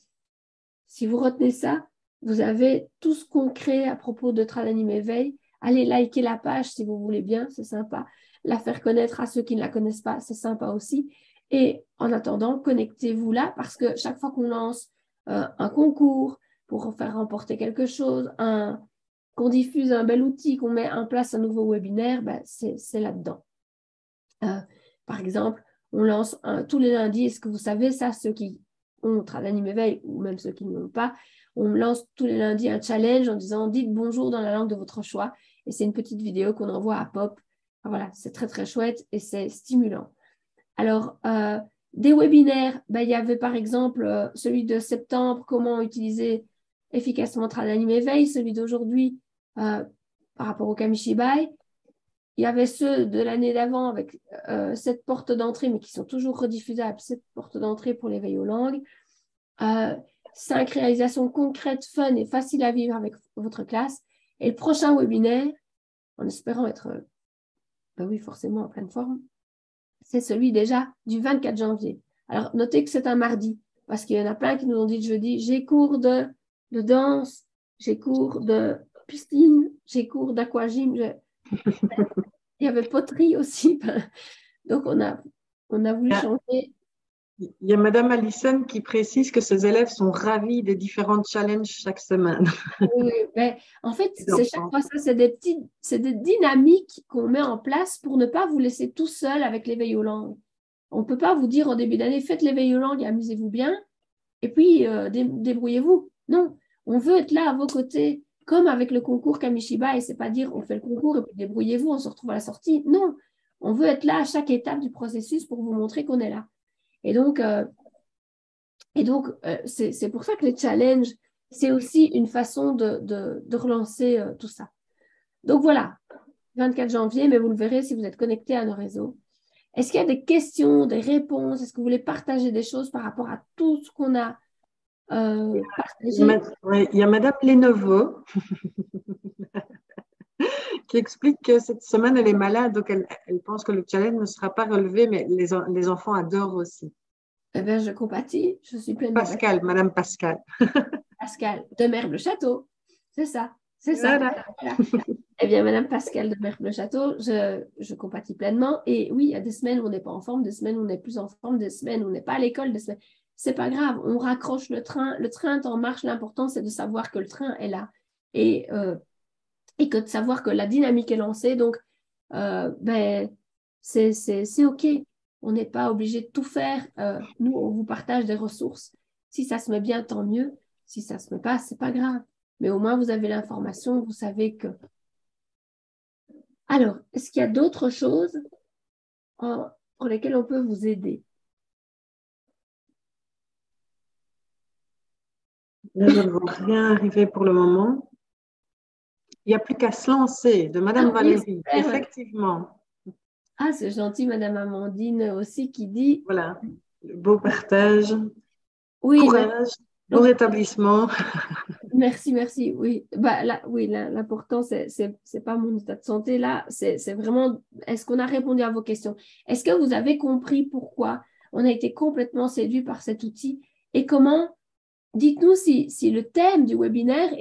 Si vous retenez ça, vous avez tout ce qu'on crée à propos de Tradanim Éveil. Allez liker la page si vous voulez bien, c'est sympa. La faire connaître à ceux qui ne la connaissent pas, c'est sympa aussi. Et en attendant, connectez-vous là parce que chaque fois qu'on lance un concours pour faire remporter quelque chose, qu'on diffuse un bel outil, qu'on met en place un nouveau webinaire, ben c'est là-dedans. Par exemple, on lance tous les lundis, est-ce que vous savez ça, ceux qui ont Tradanim Éveil ou même ceux qui ne l'ont pas, on lance tous les lundis un challenge en disant « Dites bonjour dans la langue de votre choix ». Et c'est une petite vidéo qu'on envoie à Pop. Voilà, c'est très, très chouette et c'est stimulant. Alors, des webinaires, ben, il y avait par exemple celui de septembre, comment utiliser efficacement Tradanim Éveil, celui d'aujourd'hui par rapport au Kamishibai. Il y avait ceux de l'année d'avant avec 7 portes d'entrée, mais qui sont toujours rediffusables, 7 portes d'entrée pour l'éveil aux langues. 5 réalisations concrètes, fun et faciles à vivre avec votre classe. Et le prochain webinaire, en espérant être, ben oui, forcément en pleine forme, c'est celui déjà du 24 janvier. Alors, notez que c'est un mardi, parce qu'il y en a plein qui nous ont dit jeudi, j'ai cours de danse, j'ai cours de piscine, j'ai cours d'aquagym. Il y avait poterie aussi. Donc, on a voulu changer. Il y a Madame Allison qui précise que ses élèves sont ravis des différents challenges chaque semaine. Oui, mais en fait, c'est chaque fois ça, c'est des dynamiques qu'on met en place pour ne pas vous laisser tout seul avec l'éveil aux langues. On ne peut pas vous dire en début d'année, faites l'éveil aux langues et amusez-vous bien, et puis débrouillez-vous. Non, on veut être là à vos côtés, comme avec le concours Kamishibai, et c'est pas dire on fait le concours et puis débrouillez-vous, on se retrouve à la sortie. Non, on veut être là à chaque étape du processus pour vous montrer qu'on est là. Et donc, c'est pour ça que les challenges, c'est aussi une façon de relancer tout ça. Donc voilà, 24 janvier, mais vous le verrez si vous êtes connecté à nos réseaux. Est-ce qu'il y a des questions, des réponses? Est-ce que vous voulez partager des choses par rapport à tout ce qu'on a partagé? Il y a Madame Lenovo qui explique que cette semaine, elle est malade, donc elle pense que le challenge ne sera pas relevé, mais les enfants adorent aussi. Eh bien, je compatis, je suis pleinement Pascal, Madame Pascal. Pascal de Merble-Château, c'est ça, c'est ça. Voilà. Eh bien, Madame Pascal de Merble-Château, je compatis pleinement. Et oui, il y a des semaines où on n'est pas en forme, des semaines où on est plus en forme, des semaines où on n'est pas à l'école, des semaines... C'est pas grave, on raccroche le train est en marche. L'important, c'est de savoir que le train est là et que de savoir que la dynamique est lancée. Donc, c'est OK. On n'est pas obligé de tout faire. Nous, on vous partage des ressources. Si ça se met bien, tant mieux. Si ça ne se met pas, ce n'est pas grave. Mais au moins, vous avez l'information, vous savez que... Alors, est-ce qu'il y a d'autres choses pour lesquelles on peut vous aider? Là, je ne vois rien arriver pour le moment. Il n'y a plus qu'à se lancer, de Madame Valérie. Effectivement. Ah, c'est gentil, Madame Amandine aussi qui dit... Voilà, le beau partage, oui, courage, bon rétablissement. Merci. Oui, l'important, c'est pas mon état de santé là, c'est vraiment, est-ce qu'on a répondu à vos questions? Est-ce que vous avez compris pourquoi on a été complètement séduit par cet outil et comment, dites-nous si le thème du webinaire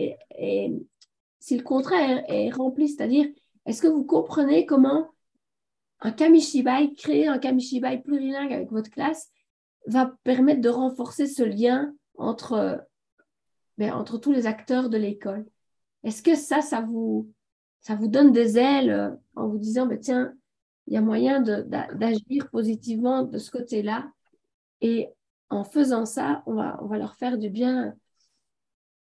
si le contraire est rempli, c'est-à-dire, est-ce que vous comprenez comment un Kamishibai, créer un Kamishibai plurilingue avec votre classe va permettre de renforcer ce lien entre tous les acteurs de l'école? Est-ce que ça vous donne des ailes en vous disant, tiens, il y a moyen d'agir positivement de ce côté-là et en faisant ça, on va leur faire du bien.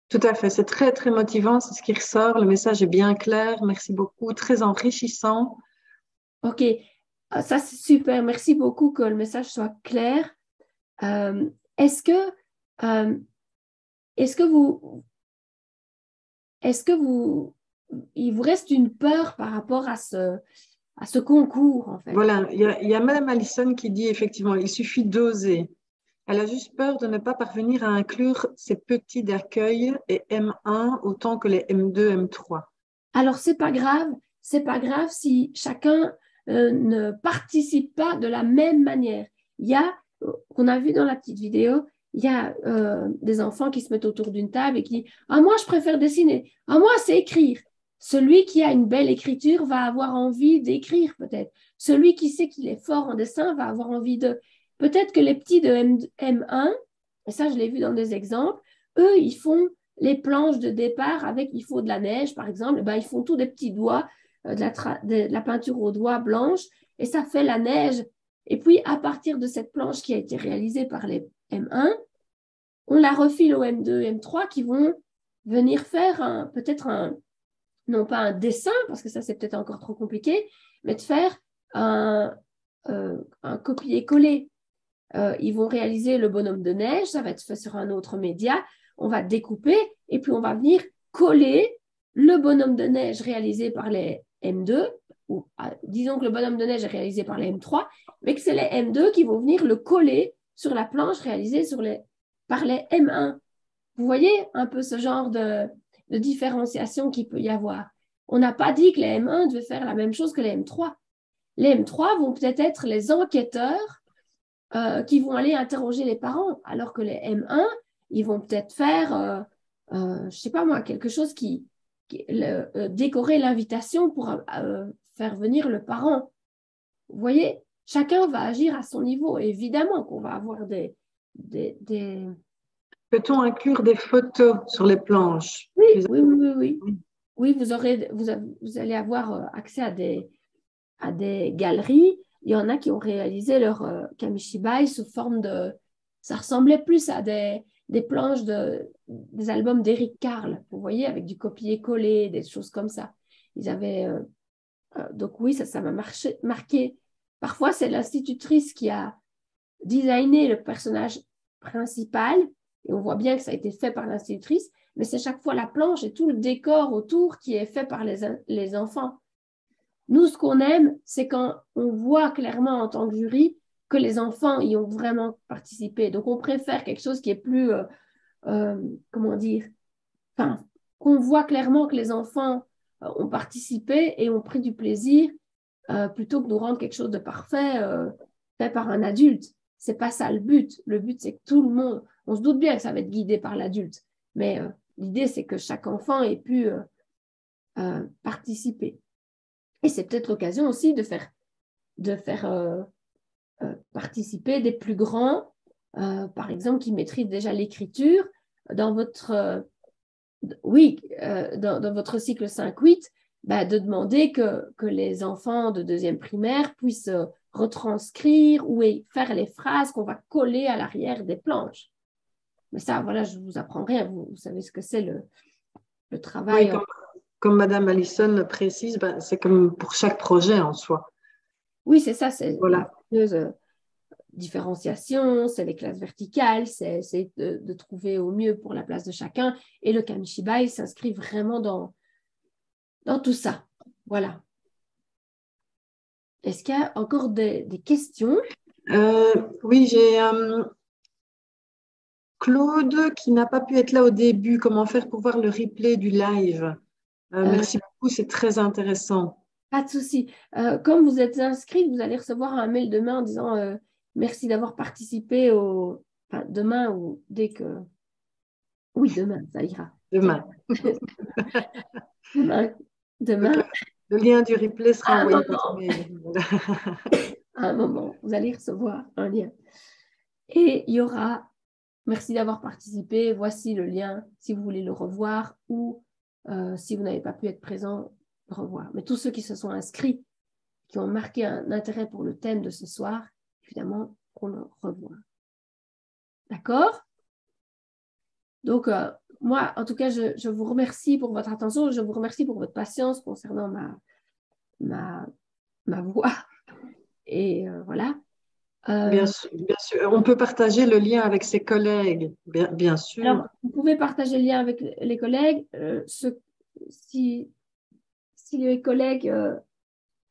Tout à fait, c'est très, très motivant, c'est ce qui ressort, le message est bien clair, merci beaucoup, très enrichissant. OK, ça c'est super, merci beaucoup que le message soit clair. Est-ce que est-ce que il vous reste une peur par rapport à ce concours, en fait? Voilà, il y a Madame Allison qui dit effectivement, il suffit d'oser. Elle a juste peur de ne pas parvenir à inclure ces petits d'accueil et M1 autant que les M2, M3. Alors, c'est pas grave si chacun ne participe pas de la même manière. Il y a, qu'on a vu dans la petite vidéo, il y a des enfants qui se mettent autour d'une table et qui disent « Ah, moi, je préfère dessiner. Ah, moi, c'est écrire. » Celui qui a une belle écriture va avoir envie d'écrire peut-être. Celui qui sait qu'il est fort en dessin va avoir envie de… Peut-être que les petits de M1, et ça, je l'ai vu dans des exemples, eux, ils font les planches de départ avec, il faut de la neige, par exemple, ben, ils font tous des petits doigts, de la peinture aux doigts blanche, et ça fait la neige. Et puis, à partir de cette planche qui a été réalisée par les M1, on la refile aux M2, M3 qui vont venir faire peut-être non pas un dessin, parce que ça, c'est peut-être encore trop compliqué, mais de faire un copier-coller. Ils vont réaliser le bonhomme de neige, ça va être fait sur un autre média, on va découper et puis on va venir coller le bonhomme de neige réalisé par les M2, ou disons que le bonhomme de neige est réalisé par les M3, mais que c'est les M2 qui vont venir le coller sur la planche réalisée par les M1. Vous voyez un peu ce genre de différenciation qu'il peut y avoir. On n'a pas dit que les M1 devaient faire la même chose que les M3. Les M3 vont peut-être être les enquêteurs qui vont aller interroger les parents, alors que les M1, ils vont peut-être faire, je ne sais pas moi, quelque chose décorer l'invitation pour faire venir le parent. Vous voyez, chacun va agir à son niveau. Évidemment qu'on va avoir des… Peut-on inclure des photos sur les planches? Oui. Oui, vous allez avoir accès à des galeries. Il y en a qui ont réalisé leur kamishibai sous forme de… Ça ressemblait plus à des planches des albums d'Eric Carle, vous voyez, avec du copier-coller, des choses comme ça. Ils avaient… donc oui, ça m'a marqué. Parfois, c'est l'institutrice qui a designé le personnage principal, et on voit bien que ça a été fait par l'institutrice, mais c'est chaque fois la planche et tout le décor autour qui est fait par les enfants. Nous, ce qu'on aime, c'est quand on voit clairement en tant que jury que les enfants y ont vraiment participé. Donc, on préfère quelque chose qui est plus, comment dire, enfin, qu'on voit clairement que les enfants ont participé et ont pris du plaisir plutôt que de nous rendre quelque chose de parfait fait par un adulte. C'est pas ça le but. Le but, c'est que tout le monde, on se doute bien que ça va être guidé par l'adulte, mais l'idée, c'est que chaque enfant ait pu participer. Et c'est peut-être l'occasion aussi de faire participer des plus grands, par exemple, qui maîtrisent déjà l'écriture dans votre, dans votre cycle 5-8, de demander que les enfants de deuxième primaire puissent retranscrire ou faire les phrases qu'on va coller à l'arrière des planches. Mais ça, voilà, je ne vous apprends rien. Vous savez ce que c'est le travail. Oui, comme Madame Allison le précise, c'est comme pour chaque projet en soi. Oui, c'est ça. C'est voilà. La différenciation, c'est les classes verticales, c'est de trouver au mieux pour la place de chacun. Et le kamishibai s'inscrit vraiment dans tout ça. Voilà. Est-ce qu'il y a encore des questions? Oui, j'ai Claude qui n'a pas pu être là au début. Comment faire pour voir le replay du live? Merci beaucoup, c'est très intéressant. Pas de souci. Comme vous êtes inscrite, vous allez recevoir un mail demain en disant merci d'avoir participé enfin, demain ou dès que… Oui, demain, ça ira. Demain. Demain. Le lien du replay sera envoyé par mail. À un moment, vous allez recevoir un lien. Et il y aura merci d'avoir participé. Voici le lien si vous voulez le revoir ou si vous n'avez pas pu être présent, le revoir. Mais tous ceux qui se sont inscrits, qui ont marqué un intérêt pour le thème de ce soir, évidemment, qu'on le revoit. D'accord? Donc, moi, en tout cas, je vous remercie pour votre attention. Je vous remercie pour votre patience concernant ma voix. Et voilà. Bien sûr, bien sûr. On peut partager le lien avec ses collègues, bien sûr. Alors, vous pouvez partager le lien avec les collègues. si les collègues,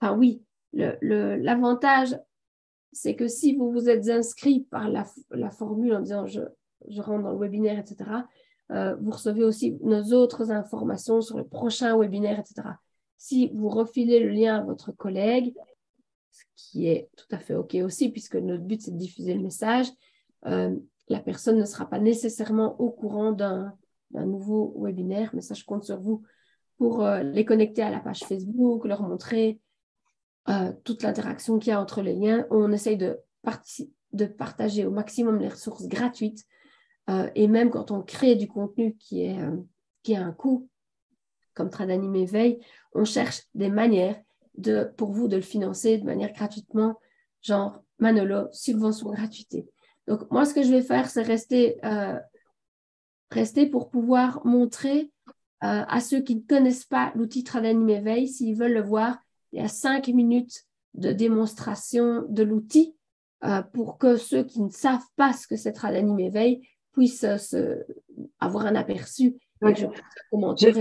enfin oui, l'avantage, c'est que si vous vous êtes inscrit par la formule en disant je rentre dans le webinaire, etc., vous recevez aussi nos autres informations sur le prochain webinaire, etc. Si vous refilez le lien à votre collègue, ce qui est tout à fait OK aussi, puisque notre but, c'est de diffuser le message, la personne ne sera pas nécessairement au courant d'un nouveau webinaire, mais ça, je compte sur vous pour les connecter à la page Facebook, leur montrer toute l'interaction qu'il y a entre les liens. On essaye de partager au maximum les ressources gratuites et même quand on crée du contenu qui a un coût, comme Tradanime Éveil, on cherche des manières pour vous de le financer de manière gratuitement, genre Manolo, subvention gratuité. Donc, moi, ce que je vais faire, c'est rester pour pouvoir montrer à ceux qui ne connaissent pas l'outil Tradanime Éveil, s'ils veulent le voir, il y a 5 minutes de démonstration de l'outil pour que ceux qui ne savent pas ce que c'est Tradanime Éveil puissent avoir un aperçu. Ouais. J'ai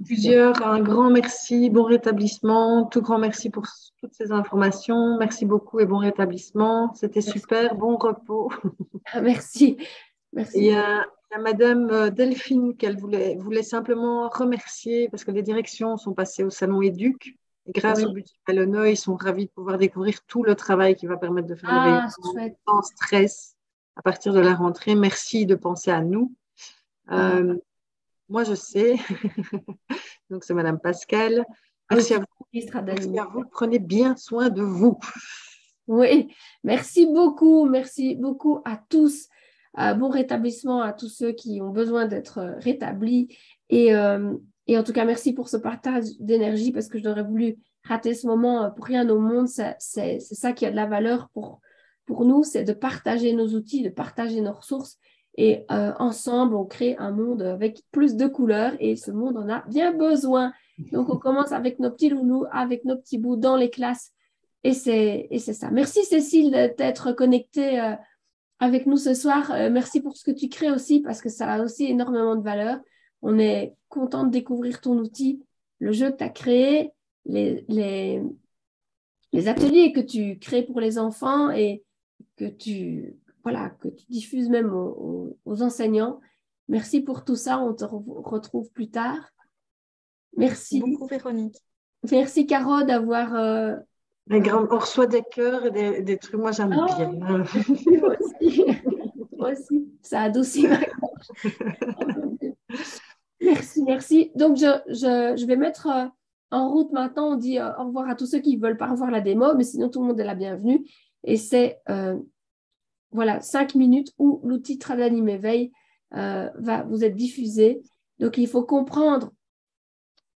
plusieurs, un grand merci, bon rétablissement, tout grand merci pour toutes ces informations, merci beaucoup et bon rétablissement, c'était super, bon repos. Merci. Il y a Madame Delphine qu'elle voulait simplement remercier parce que les directions sont passées au salon Éduc et grâce au budget Alona, ils sont ravis de pouvoir découvrir tout le travail qui va permettre de faire le rayonnement sans stress à partir de la rentrée. Merci de penser à nous. Moi, je sais. Donc, c'est Madame Pascal. Merci à vous. Merci à vous. Prenez bien soin de vous. Oui, merci beaucoup. Merci beaucoup à tous. Bon rétablissement à tous ceux qui ont besoin d'être rétablis. Et en tout cas, merci pour ce partage d'énergie parce que je n'aurais voulu rater ce moment pour rien au monde. C'est ça qui a de la valeur pour nous, c'est de partager nos outils, de partager nos ressources. Et ensemble, on crée un monde avec plus de couleurs et ce monde en a bien besoin. Donc, on commence avec nos petits loulous, avec nos petits bouts dans les classes et c'est ça. Merci Cécile d'être connectée avec nous ce soir. Merci pour ce que tu crées aussi parce que ça a aussi énormément de valeur. On est content de découvrir ton outil, le jeu que tu as créé, les ateliers que tu crées pour les enfants et que tu diffuses même aux enseignants. Merci pour tout ça. On te retrouve plus tard. Merci beaucoup, Véronique. Merci, Caro, d'avoir... On reçoit des cœurs et des trucs. Moi, j'aime bien. Moi aussi. Ça adoucit ma gorge. Merci. Donc, je vais mettre en route maintenant. On dit au revoir à tous ceux qui ne veulent pas revoir la démo, mais sinon, tout le monde est la bienvenue. Et c'est... 5 minutes où l'outil Tradanime Éveil va vous être diffusé. Donc, il faut comprendre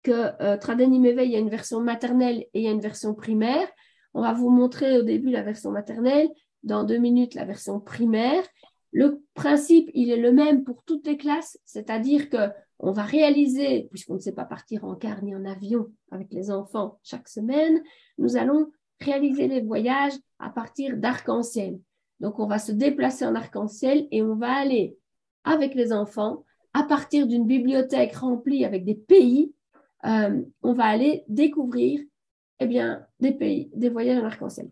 que Tradanime Éveil, il y a une version maternelle et il y a une version primaire. On va vous montrer au début la version maternelle, dans 2 minutes la version primaire. Le principe, il est le même pour toutes les classes, c'est-à-dire qu'on va réaliser, puisqu'on ne sait pas partir en car ni en avion avec les enfants chaque semaine, nous allons réaliser les voyages à partir d'arc-en-ciel. Donc, on va se déplacer en arc-en-ciel et on va aller avec les enfants à partir d'une bibliothèque remplie avec des pays. On va aller découvrir des pays, des voyages en arc-en-ciel.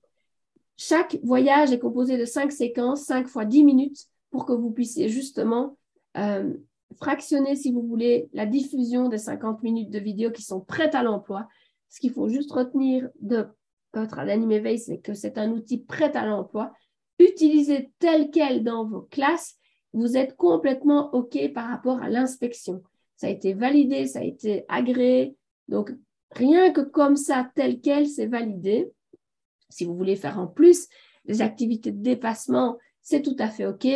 Chaque voyage est composé de 5 séquences, 5 fois 10 minutes pour que vous puissiez justement fractionner, si vous voulez, la diffusion des 50 minutes de vidéos qui sont prêtes à l'emploi. Ce qu'il faut juste retenir de Tradanime Éveil, c'est que c'est un outil prêt à l'emploi. Utilisez tel quel dans vos classes, vous êtes complètement OK par rapport à l'inspection. Ça a été validé, ça a été agréé. Donc, rien que comme ça, tel quel, c'est validé. Si vous voulez faire en plus des activités de dépassement, c'est tout à fait OK.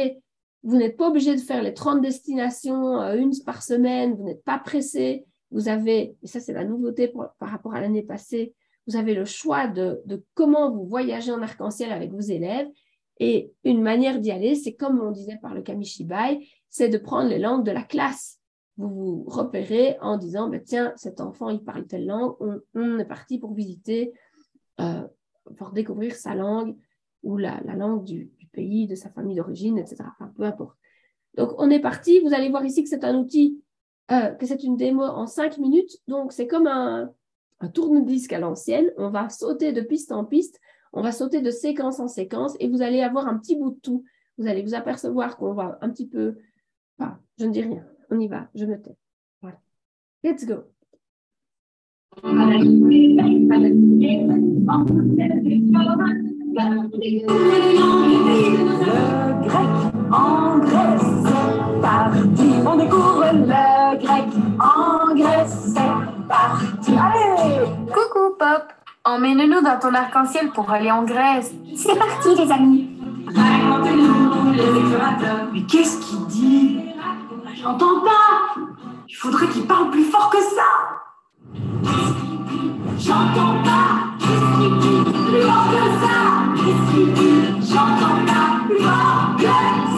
Vous n'êtes pas obligé de faire les 30 destinations, une par semaine. Vous n'êtes pas pressé. Vous avez, et ça c'est la nouveauté par rapport à l'année passée, vous avez le choix de comment vous voyagez en arc-en-ciel avec vos élèves. Et une manière d'y aller, c'est comme on disait par le Kamishibai, c'est de prendre les langues de la classe. Vous vous repérez en disant, tiens, cet enfant, il parle telle langue, on est parti pour visiter, pour découvrir sa langue ou la langue du pays, de sa famille d'origine, etc. Enfin, peu importe. Donc, on est parti. Vous allez voir ici que c'est un outil que c'est une démo en 5 minutes. Donc, c'est comme un tourne-disque à l'ancienne. On va sauter de piste en piste, on va sauter de séquence en séquence et vous allez avoir un petit bout de tout. Vous allez vous apercevoir qu'on va un petit peu... Ah, je ne dis rien. On y va. Je me tais. Voilà. Let's go. Le grec en Grèce, c'est parti. On découvre le grec en Grèce, c'est parti. Allez! Coucou Pop, emmène-nous dans ton arc-en-ciel pour aller en Grèce. C'est parti les amis. Racontez-nous les explorateurs. Mais qu'est-ce qu'il dit? J'entends pas. Il faudrait qu'il parle plus fort que ça. J'entends pas. Qu'est-ce qu'il dit? Plus fort que ça. Qu'est-ce qu'il dit? J'entends pas. Plus fort que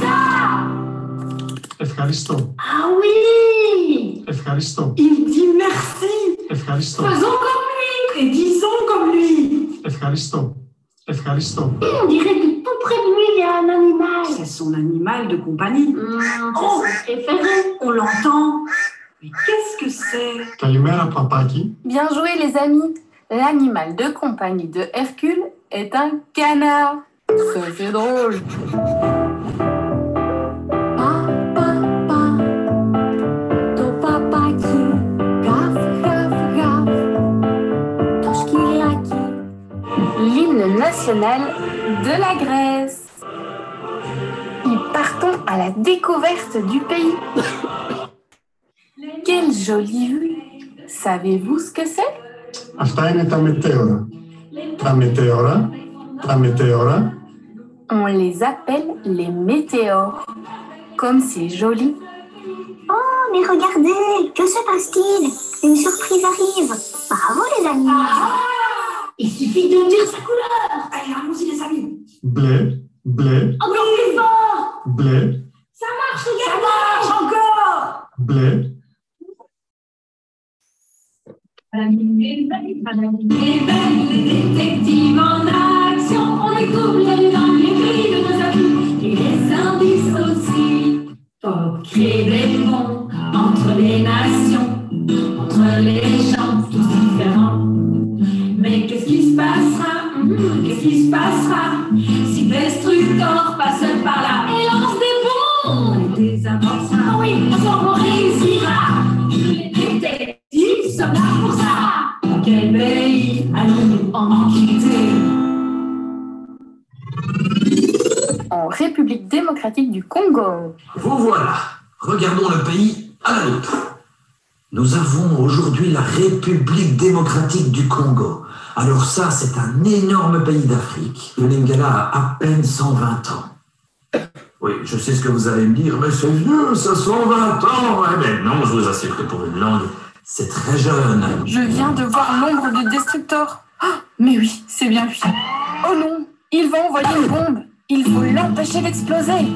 ça. Ευχαριστώ. Ah oui. Ευχαριστώ. Il dit merci. Ευχαριστώ. Faisons comme lui et disons comme lui. Ευχαριστώ. Ευχαριστώ. On dirait que tout près de lui, il y a un animal. C'est son animal de compagnie. C'est son préféré. On l'entend. Mais qu'est-ce que c'est? Καλημέρα, παπάκι. Bien joué les amis. L'animal de compagnie de Hercule est un canard. Ça c'est drôle. L'hymne national de la Grèce. Et partons à la découverte du pays. Quelle jolie vue! Savez-vous ce que c'est? Αυτά είναι τα μετέωρα. Τα μετέωρα. On les appelle les météores. Comme c'est joli. Oh, mais regardez, que se passe-t-il? Une surprise arrive. Bravo les amis. Il suffit de dire sa couleur. Allez, allons-y les amis. Μπλε, μπλε, Encore plus fort. μπλε, Ça marche, regardez. Ça marche encore. μπλε. Les détectives en action, on découvre les dans les grilles de nos amis et les indices aussi. Pour créer des ponts entre les nations, entre les gens tous différents. Mais qu'est-ce qui se passera? Qu'est-ce qui se passera si Destructor passe par là et lance des bombes? On les désamorcera. Oui, ensemble on réussira. Les détectives sont là pour ça. Dans quel pays allons-nous en quitter? En République démocratique du Congo. Vous voilà. Regardons le pays à la loupe. Nous avons aujourd'hui la République démocratique du Congo. Alors ça, c'est un énorme pays d'Afrique. Le Lingala a à peine 120 ans. Oui, je sais ce que vous allez me dire, mais c'est vieux, ça 120 ans. Mais non, je vous assure que pour une langue, c'est très jeune. Je viens de voir l'ombre de Destructor. Ah, mais oui, c'est bien lui. Oh non, il va envoyer une bombe. Il faut l'empêcher d'exploser.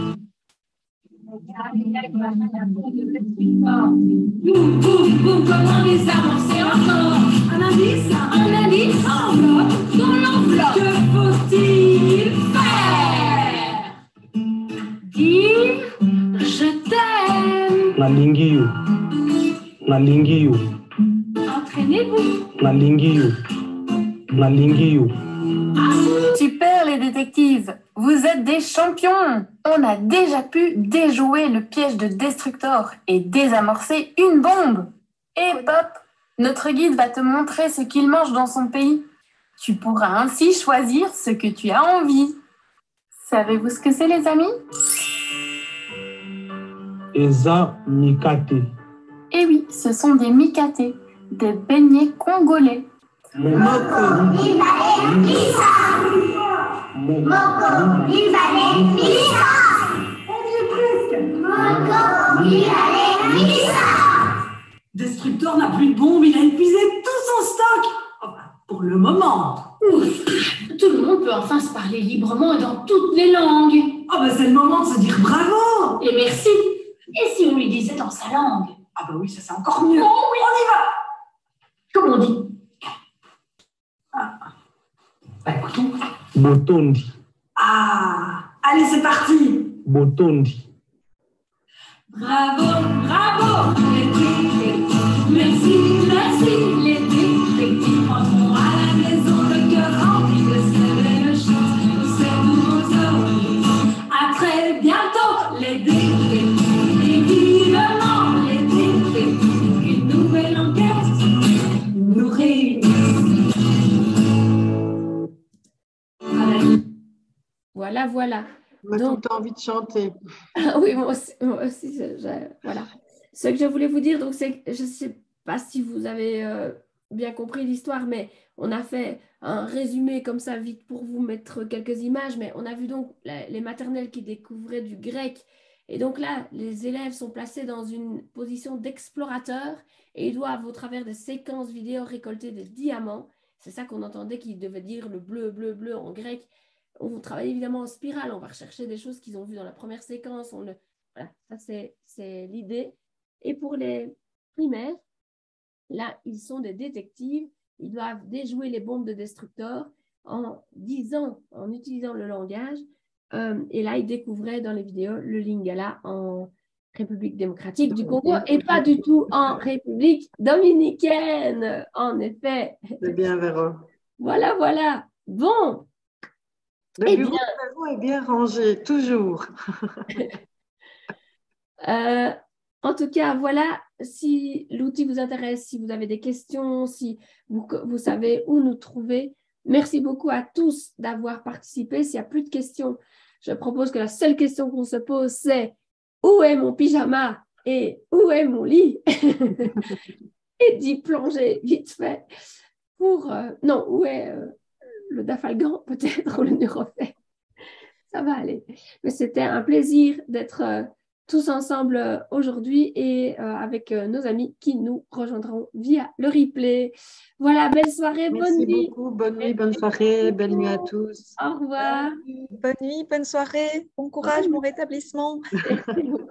Boum, boum, boum, comment les avancer encore? Un indice, enveloppe, dans l'enveloppe. Que faut-il faire? Dire, je t'aime. Nalingi you. Entraînez-vous. Nalingi you. Super les détectives, vous êtes des champions. On a déjà pu déjouer le piège de Destructor et désamorcer une bombe. Et Pop, notre guide va te montrer ce qu'il mange dans son pays. Tu pourras ainsi choisir ce que tu as envie. Savez-vous ce que c'est les amis? Eza mikate. Eh oui, ce sont des mikaté, des beignets congolais. Destructor n'a plus de bombe, il a épuisé tout son stock. Enfin, pour le moment. Ouf, tout le monde peut enfin se parler librement et dans toutes les langues. Ah bah c'est le moment de se dire bravo. Et merci. Et si on lui disait dans sa langue? Ah bah oui, ça c'est encore mieux. Oh oui, on y va. Comment on dit? Bah écoutons. Botondi. Ah, allez c'est parti. Botondi. Bravo, bravo, les détectives. Merci, merci, les détectives rentreront à la maison le cœur rempli de belles choses pour ces nouveaux horizons. À très bientôt, les détectives. Et vivement, les détectives. Une nouvelle enquête nous réunit. Voilà, voilà. On a tout le temps envie de chanter. Oui, moi aussi voilà. Ce que je voulais vous dire, donc, c'est, je ne sais pas si vous avez bien compris l'histoire, mais on a fait un résumé comme ça, vite pour vous mettre quelques images, mais on a vu donc les maternelles qui découvraient du grec. Et donc là, les élèves sont placés dans une position d'explorateur et ils doivent, au travers des séquences vidéo, récolter des diamants. C'est ça qu'on entendait qui devait dire le bleu, bleu, bleu en grec. On travaille évidemment en spirale, on va rechercher des choses qu'ils ont vues dans la première séquence. Voilà, ça c'est l'idée. Et pour les primaires, là, ils sont des détectives. Ils doivent déjouer les bombes de destructeurs en utilisant le langage. Et là, ils découvraient dans les vidéos le Lingala en République démocratique du Congo et pas du tout en République dominicaine, en effet. C'est bien, Véro. Voilà, voilà. Bon. Le bureau de Véro est bien rangé, toujours. En tout cas, voilà, si l'outil vous intéresse, si vous avez des questions, si vous savez où nous trouver, merci beaucoup à tous d'avoir participé. S'il n'y a plus de questions, je propose que la seule question qu'on se pose, c'est où est mon pyjama et où est mon lit et d'y plonger vite fait pour... non, où est le dafalgan peut-être ou le neurofait. Ça va aller. Mais c'était un plaisir d'être... tous ensemble aujourd'hui et avec nos amis qui nous rejoindront via le replay. Voilà, belle soirée, bonne nuit. Merci beaucoup, bonne nuit, bonne soirée, belle nuit à tous. Au revoir. Bonne nuit, bonne soirée, bon courage, bon rétablissement. Merci beaucoup.